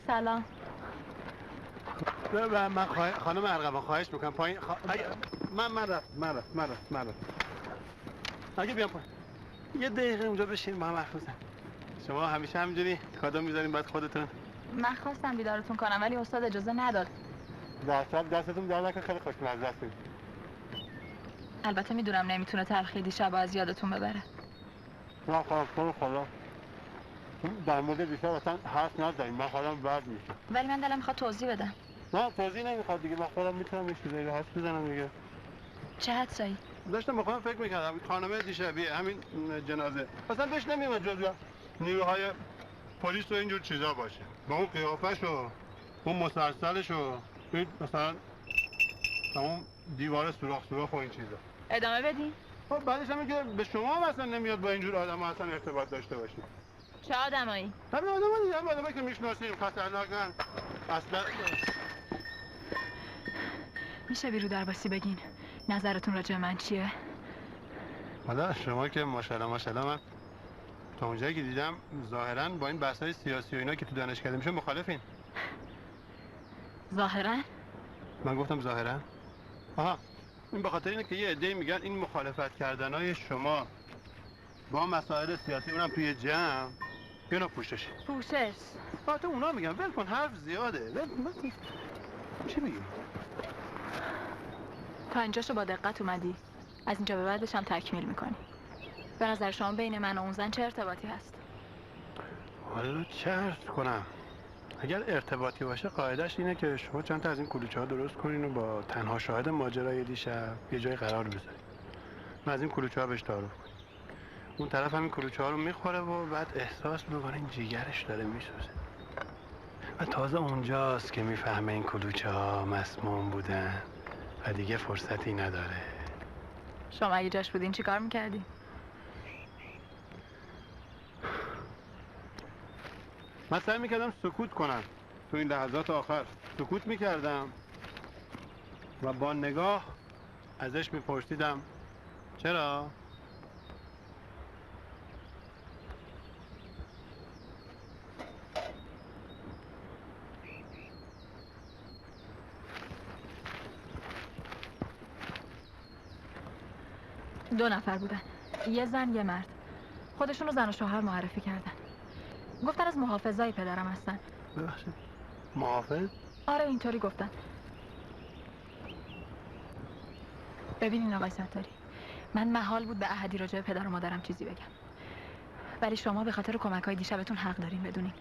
سلام. من خانم ارغوان خواهش میکنم پایین من رفت. اگه بیام پایین یه دقیقه اونجا بشین با هم حرف بزنیم. شما همیشه همینجوری کادو میذارین بعد خودتون. من خواستم بیدارتون کنم ولی استاد اجازه نداد. دستتون در نکن، خیلی خوشمزه است. البته میدونم نمیتونه تلخی دیشب از یادتون ببره. نه خدا در مورد دیشب اصلا حرف نزنیم، من خودم بد میشه. ولی من دلم میخواد توضیح بدم. نه توضیح نمیخواد دیگه، من خودم میتونم یه چیزایی حرف بزنم دیگه. چه حدسایی؟ داشتم با خودم فکر میکردم خانم دیشبی همین جنازه اصلا بهش نمیومد جزو نیروهای پلیس و اینجور چیزا باشه، با اون قیافش و اون مسلسلش و مثلا اون دیوار سوراخ و این چیزا. ادامه بدین. خب بعدش هم که به شما هم اصلا نمیاد با اینجور آدم اصلا ارتباط داشته باشید. چه آدمایی؟ همین آدمایی که میشناسیم خطرناکن اصلا. میشه بیرو درباسی بگین نظرتون راجع من چیه؟ حالا شما که ماشاءالله من تا اونجایی که دیدم ظاهراً با این بحث‌های سیاسی و اینا که تو دانشکده میشه مخالفین. ظاهراً؟ من گفتم ظاهراً؟ آها، این به خاطر اینه که یه عده‌ای میگن این مخالفت کردنای شما با مسائل سیاسی اونم توی جمع اینا پوشش. پوشش؟ تو اونا میگن ول کن، حرف زیاده. چی میگی؟ تا اینجاشو با دقت اومدی. از اینجا به بعدش هم تکمیل میکنی. به نظر شما بین من و اون زن چه ارتباطی هست؟ حالا چه عرض کنم؟ اگر ارتباطی باشه قاعدش اینه که شما چند تا از این کلوچه ها درست کنین و با تنها شاهد ماجرای دیشب یه جای قرار بذارین و از این کلوچه ها بهش تعارف کنین. اون طرف همین کلوچه ها رو میخوره و بعد احساس میکنه این جیگرش داره میسوزه و تازه اونجاست که میفهمه این کلوچه ها مسموم بودن و دیگه فرصتی نداره. شما اگه جاش بودین چی کار میکردی؟ من سعی میکردم سکوت کنم. تو این لحظات آخر سکوت میکردم و با نگاه ازش میپرسیدم چرا؟ دو نفر بودن، یه زن یه مرد. خودشونو زن و شوهر معرفی کردن. گفتن از محافظای پدرم هستن. ببخشید محافظ؟ آره اینطوری گفتن. ببینین آقای ستاری، من محال بود به احدی راجع به پدر و مادرم چیزی بگم، ولی شما به خاطر کمک‌های دیشبتون حق دارین بدونین.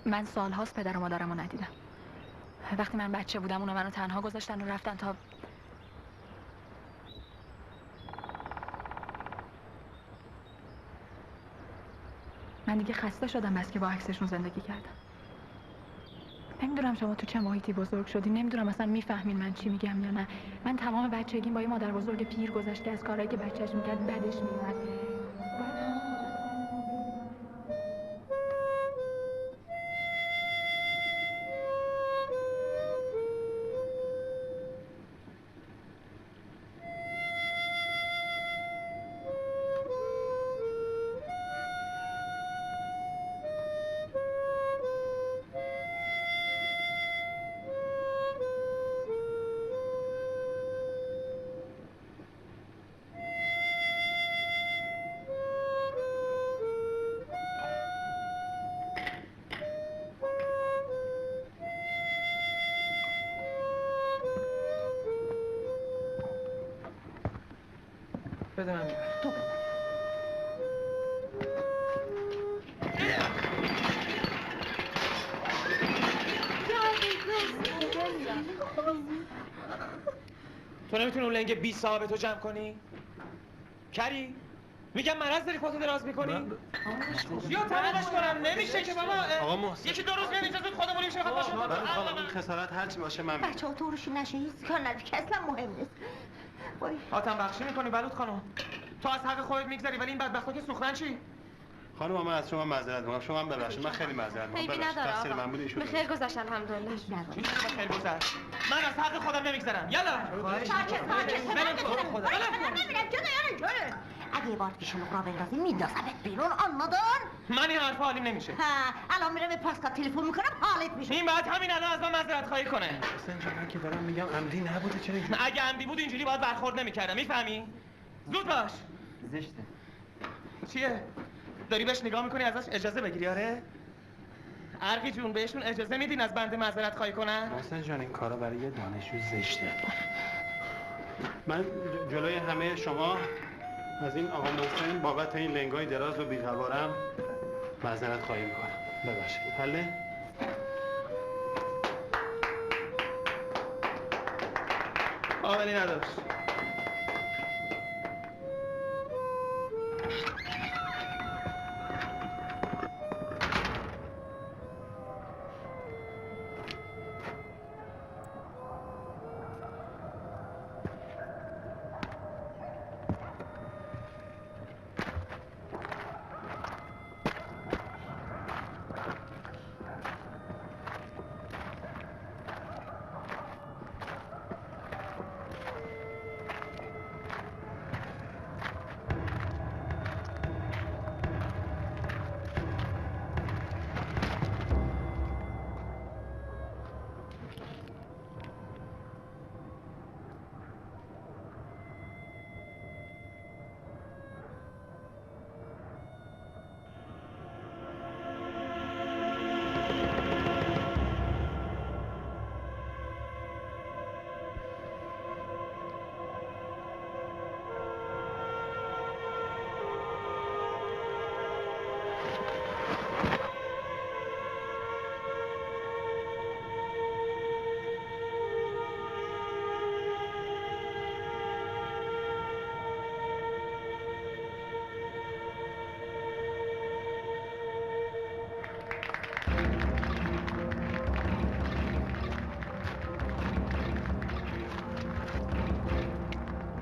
من سالهاست پدر و مادرم رو ندیدم. وقتی من بچه بودم اونا منو تنها گذاشتن و رفتن تا من دیگه خسته شدم بس که با عکسشون زندگی کردم. نمیدونم شما تو چه محیطی بزرگ شدین، نمیدونم اصلا میفهمین من چی میگم یا نه. من تمام بچگیم با یه مادر بزرگ پیر گذشته، از کارهایی که بچه‌ش میکرد بدش میومد. بده من میبرم. تو بده. تو نمیتونی اون لنگ 20 صاحب تو جمع کنی؟ کری؟ میگم مرض داری پاتو دراز میکنی؟ یا تمامش کنم نمیشه که بابا. آقا محسن یکی 2 روز نمیشه زود خودمونی میشه بخواد باشه. من خانم این خسارت هرچی باشه من میگم. بچه‌ها تو روشی نشه هیچ کار نداری که اصلا مهم نیست. وای آتم بخشی میکنی بلوط خانم. تو از حق خودت میگذری ولی این بدبختا که سوختن چی؟ خانم من از شما معذرت می‌خوام. شما هم ببخشید. من خیلی معذرت می‌خوام. عیبی ببخشید. نداره تقصیر آقا. من بود ایشون. به خیر گذشت الحمدلله. چی به خیر گذشت؟ من از حق خودم نمیگذرم. یلا. ساکت بریم تو رو خدا. نمیرم جلو. اگه یه بار که شلوغ را بندازی میندازمت بیرون آنمادار. من این حرفا حالیم نمیشه. ها الان میرم به پاسکا تلفن میکنم حالت میشه. این بعد همین الان از من معذرت خواهی کنه. حسین جان من که دارم میگم عمدی نبوده چرا؟ اگه عمدی بود اینجوری باید برخورد نمیکردم میفهمی؟ زود باش. زشته. چیه؟ داری بهش نگاه میکنی ازش اجازه بگیری آره؟ ارقی جون بهشون اجازه میدین از بنده معذرت خواهی کنن؟ محسن جان این کارا برای یه دانشجو زشته. من جلوی همه شما از این آقا محسن بابت این لنگای دراز و بی‌قوارم معذرت خواهی میکنم. ببخشید. حله؟ ولی نداشت.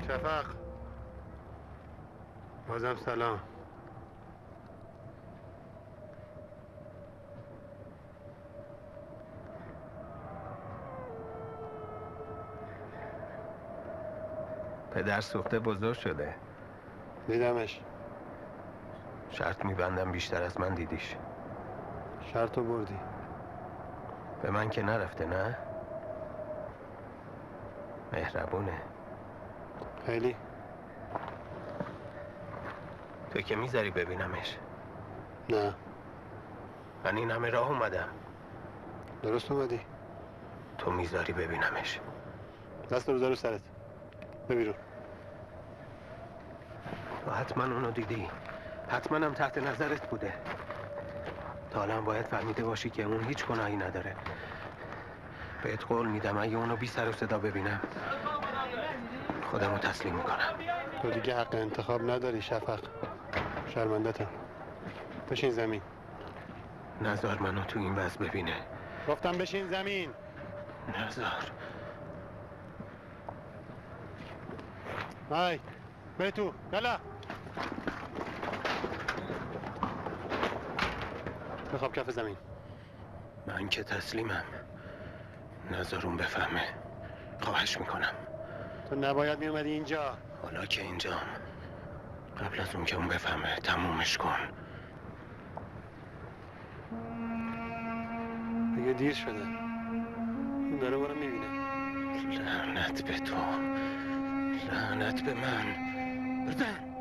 شفق بازم سلام. پدر سوخته بزرگ شده. دیدمش. شرط میبندم بیشتر از من دیدیش. شرطو بردی. به من که نرفته نه؟ مهربونه. خیلی. تو که میذاری ببینمش؟ نه. من این همه راه اومدم. درست اومدی. تو میذاری ببینمش؟ دست رو بذار رو سرت. ببینم. تو حتما اونو دیدی. حتما هم تحت نظرت بوده. تا حالا باید فهمیده باشی که اون هیچ گناهی نداره. بهت قول میدم اگه اونو بی سر و صدا ببینم خودمو تسلیم میکنم. تو دیگه حق انتخاب نداری شفق. شرمندتم. بشین زمین. نزار منو تو این وضع ببینه. گفتم بشین زمین. نزار. های به تو یلا. بخواب کف زمین. من که تسلیمم. نزار اون بفهمه. خواهش میکنم. تو نباید میومدی اینجا. حالا که اینجام قبل از اون که اون بفهمه تمومش کن. دیگه دیر شده. اون داره برو میبینه. لعنت به تو. لعنت به من. بزن.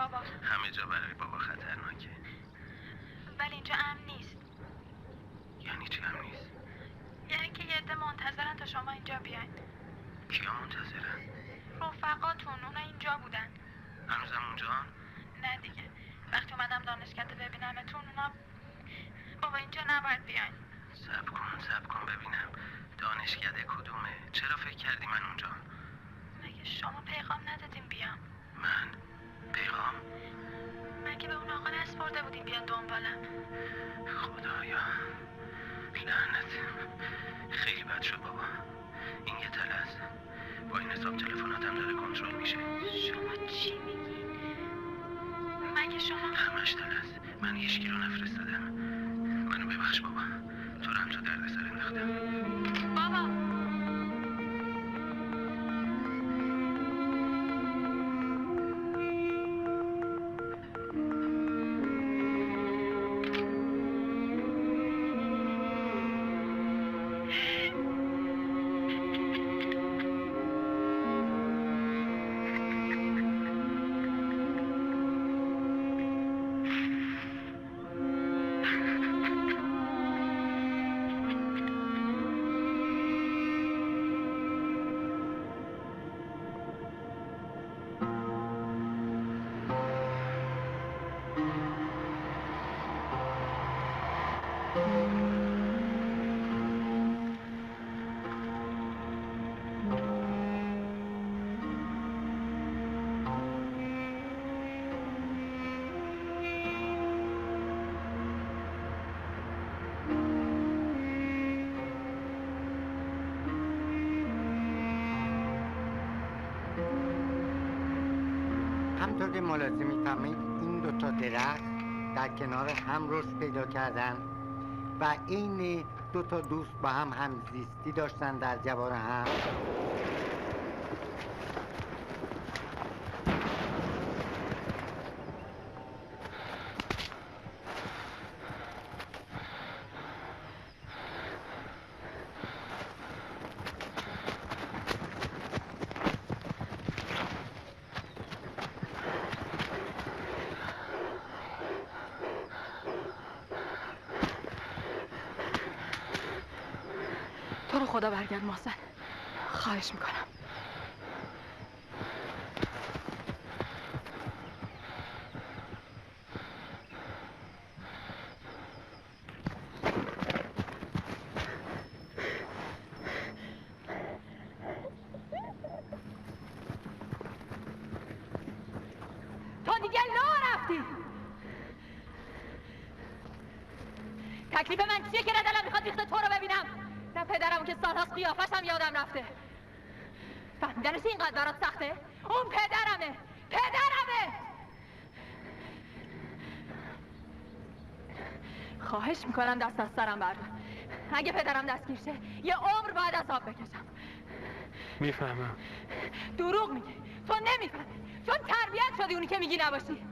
بابا؟ همه جا برای بابا خطرناکه. ولی اینجا امن نیست. یعنی چی امن نیست؟ یعنی که یه عده منتظرن تا شما اینجا بیاین. کیا منتظرن؟ رفقاتون، اونا اینجا بودن. هنوزم اونجا؟ نه دیگه. وقتی اومدم دانشکده ببینمتون اونا بابا اینجا نباید بیاین. صبر کن ببینم. دانشکده کدومه؟ چرا فکر کردی من اونجا؟ مگه شما پیغام ندادین بیام؟ من؟ پیغام؟ مگه به اون آقا نسپرده بودین بیاد دنبالم؟ خدایا لعنت. خیلی بد شد بابا. این یه تلس. با این حساب تلفناتم داره کنترل میشه. شما چی میگی؟ مگه شما همش تلس. من هیچکی رو نفرستادم. منو ببخش بابا. تو رو هم تا درد سر انداختم. بابا همطور که ملاحظه می‌فرمایید این دو تا درخت در کنار هم رشد پیدا کردن و این دو تا دوست با هم همزیستی داشتن در جوار هم. تو رو خدا برگرد محسن، خواهش میکنم. تو دیگه لا رفتی. تکلیف من چیه که نه دلم میخواد ریخت تو رو ببینم، نه پدرم که سالهاست قیافش هم یادم رفته. فهمیدنش اینقدر برات سخته؟ اون پدرمه. خواهش میکنم دست از سرم بردار. اگه پدرم دستگیر شه یه عمر باید عذاب بکشم. میفهمم. دروغ میگی. تو نمیفهمی چون تربیت شدی اونی که میگی نباشی.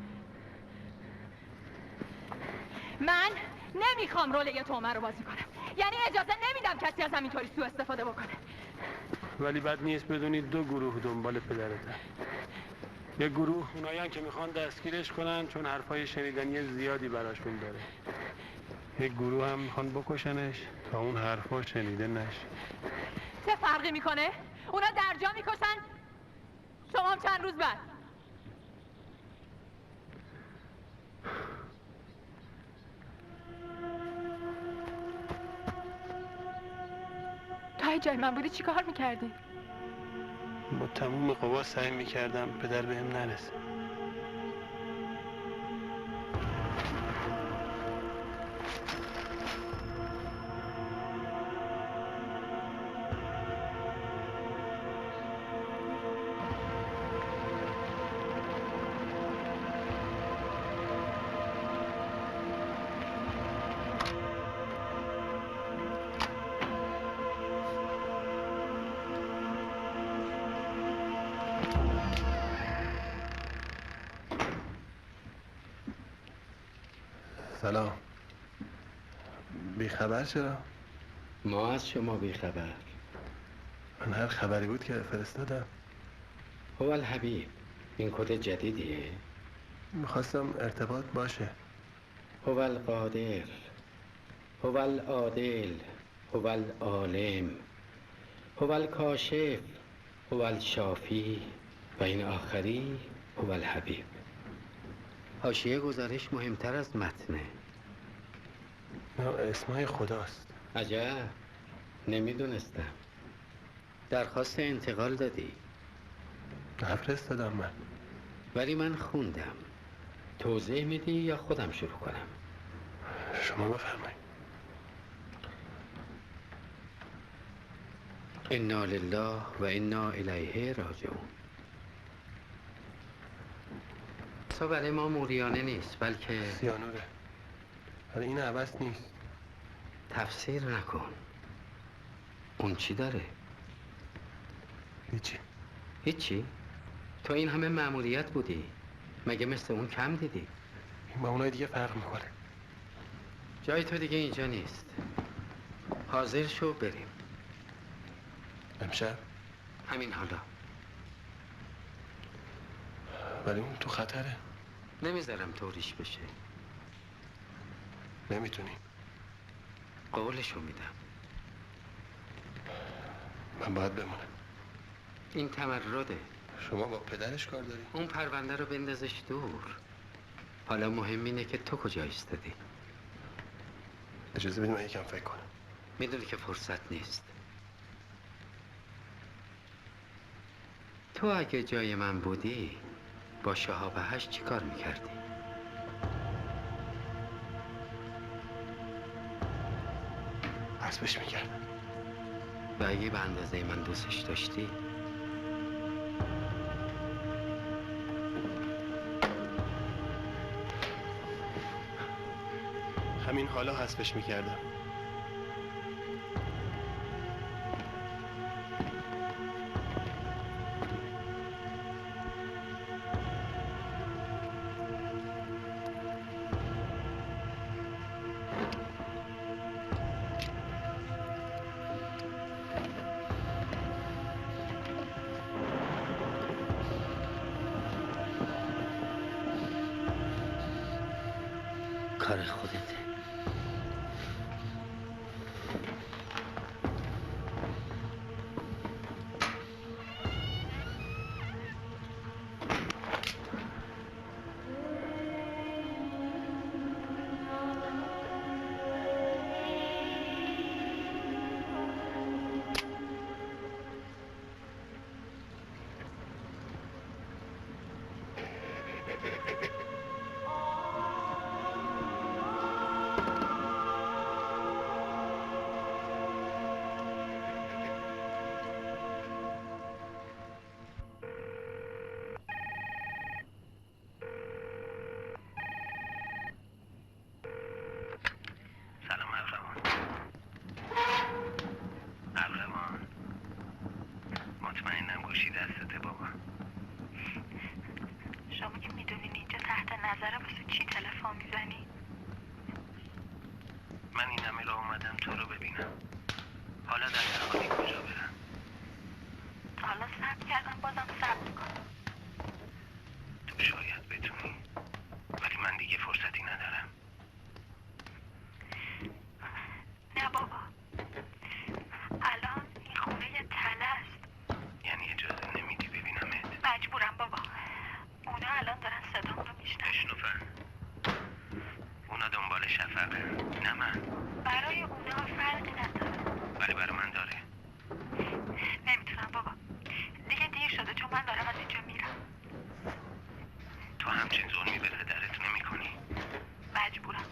من نمیخوام رول یه تومه رو بازی کنم. یعنی اجازه نمیدم کسی از همینطوری سوء استفاده بکنه. ولی بد نیست بدونید دو گروه دنبال پدرتن. یه گروه اونایان که میخوان دستگیرش کنن چون حرفای شنیدنی زیادی براشون داره. یه گروه هم میخوان بکشنش تا اون حرفا شنیده نشه. چه فرقی میکنه؟ اونا درجا میکشن، شما هم چند روز بعد. تا جای من بودی چی کار میکردی؟ با تموم قوا سعی میکردم پدر بهم نرسه. سلام. بیخبر چرا؟ ما از شما بیخبر. من هر خبری بود که فرستادم. هو الحبیب، این کد جدیدیه؟ میخواستم ارتباط باشه. هو القادر، هو العادل، هو العالم، هو الکاشف، هو الشافی و این آخری هو الحبیب. حاشیه گزارش مهمتر از متنه. نه، اسمای خداست. عجب، نمیدونستم. درخواست انتقال دادی؟ نفرستادم من. ولی من خوندم. توضیح میدی یا خودم شروع کنم؟ شما بفرمایید. انا لله و انا الیه راجعون. تو برای ما موریانه نیست بلکه سیانوره. ولی این عوض نیست. تفسیر نکن. اون چی داره؟ هیچی. هیچی؟ تو این همه مأموریت بودی مگه مثل اون کم دیدی؟ این با اونای دیگه فرق میکنه. جای تو دیگه اینجا نیست. حاضر شو بریم. امشب؟ همین حالا. ولی اون تو خطره. نمیذارم طوریش بشه. نمیتونی. قولشو میدم. من باید بمونم. این تمرده. شما با پدرش کار داری؟ اون پرونده رو بندازش دور. حالا مهم اینه که تو کجا ایستادی. اجازه بدید من یکم فکر کنم. میدونی که فرصت نیست. تو اگه جای من بودی با شهاب هشت چی کار میکردی؟ حسبش میکردم. و اگه به اندازه من دوستش داشتی؟ همین حالا حسبش میکردم. کار خودته. سلام ارغوان. مطمئنم گوشی دستته بابا. شما که میدونین اینجا تحت نظره واسه چی تلفن میزنی؟ من این همه راه اومدم تو رو ببینم. حالا در خانه کجا برم؟ تا حالا صبر کردم بازم صبر کنم. تو شاید بتونی ولی من دیگه فرصتی ندارم. نه بابا، الان این خونه یه تله است. یعنی اجازه نمیدی ببینمت؟ مجبورم بابا. اونا الان دارن صدام رو میشنن. اشنوفن اونا دنبال شفقه، نه من. برای اونا فرقی نداره ولی برای من داره. نمیتونم بابا، دیگه دیر شده چون من دارم از اینجا میرم. تو همچین ظلمی به پدرت نمی کنی؟ مجبورم.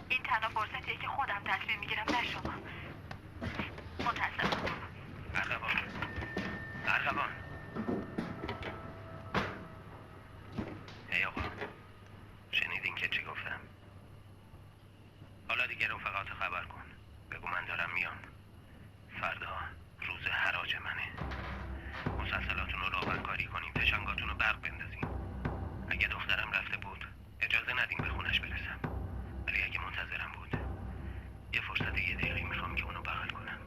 این تنها فرصتیه که خودم تصمیم میگیرم نه شما. متاسفم. ارغوان ای آقا، شنیدین که چی گفتم؟ حالا دیگه رفقات خبر کن، بگو من دارم میام. فردا روز حراج منه. مسلسلاتون رو راهبرکاری کنیم، فشنگاتون رو برق بندازیم. اگه دخترم رفته بود اجازه ندیم به خونش برسم، ولی اگه منتظرم بود یه فرصت یه دقیقه میخوام که اونو بغل کنم.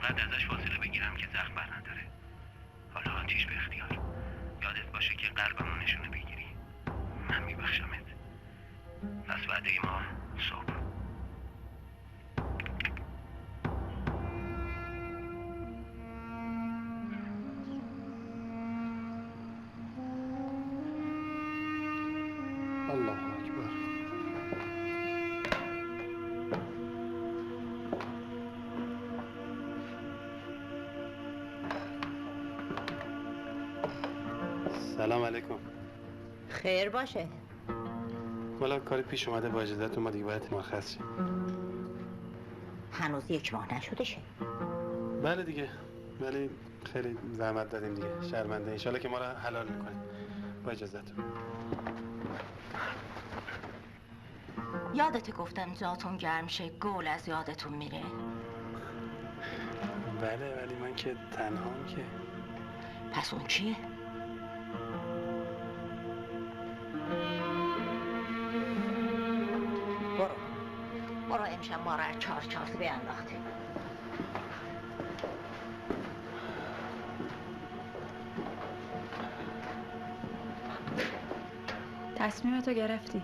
اونقدر ازش فاصله بگیرم که زخم بر نداره. حالا آتیش به اختیار. یادت باشه که قلبمو نشونه بگیری. من میبخشمت. پس وعده ما صبح. الله اکبر. سلام علیکم. خیر باشه. والا کاری پیش اومده، با اجازهتون ما دیگه باید مرخص شیم. هنوز 1 ماه نشده شه. بله دیگه، ولی خیلی زحمت دادیم دیگه. شرمنده. انشالله که ما را حلال میکنیم. با اجازهتون. یادت گفتم جاتون گرم شه، گل از یادتون میره. بله ولی من که تنهام که. پس اون چیه؟ برو امشب ما را 4 بینداختی. تصمیمتو گرفتی؟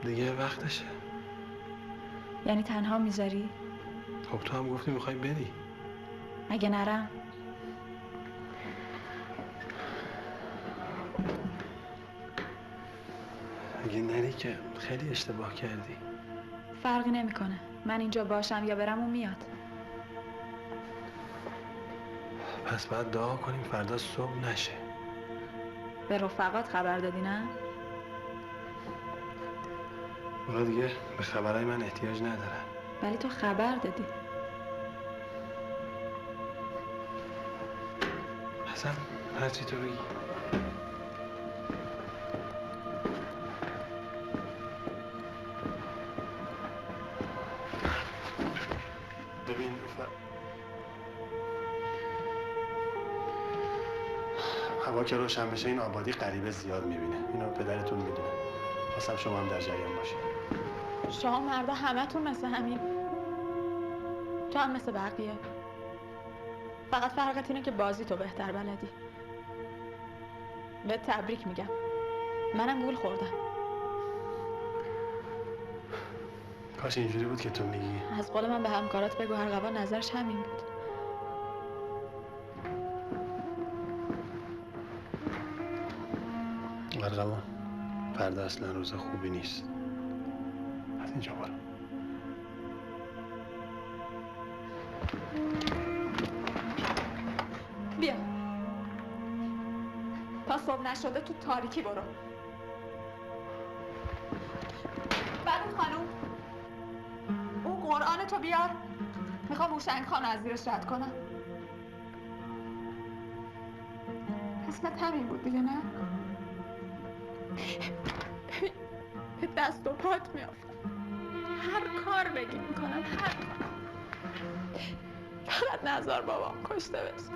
دیگه وقتشه. یعنی تنها میذاری؟ خب تو هم گفتی میخوای بری. اگه نرم؟ اگه نری که خیلی اشتباه کردی. فرقی نمیکنه. من اینجا باشم یا برم اون میاد. پس باید دعا کنیم فردا صبح نشه. به رفقات خبر دادی نه؟ اونا دیگه به خبرهای من احتیاج ندارن. ولی تو خبر دادی. حسن هر چی تو بگی. ببین هوا که روشن بشه این آبادی غریبه زیاد میبینه. اینو پدرتون میدونه. خواستم شما هم در جریان باشید. شما مردا همتون مثل همین. تو هم مثل بقیه. فقط فرقت اینه که بازی تو بهتر بلدی. به تبریک میگم. منم گول خوردم. کاش اینجوری بود که تو میگی. از قول من به همکارات بگو ارغوان نظرش همین بود. ارغوان فردا اصلا روز خوبی نیست. از اینجا برو. بیا تا صبح نشده تو تاریکی برو. بنو خانوم اون قرآن تو بیار. میخوام هوشنگ خان از زیرش رد کنم. اسمت همین بود دیگه نه؟ به دست و پات میافتم. هر کار بگی میکنم. هر کار. فقط نزار بابام کشته بشه.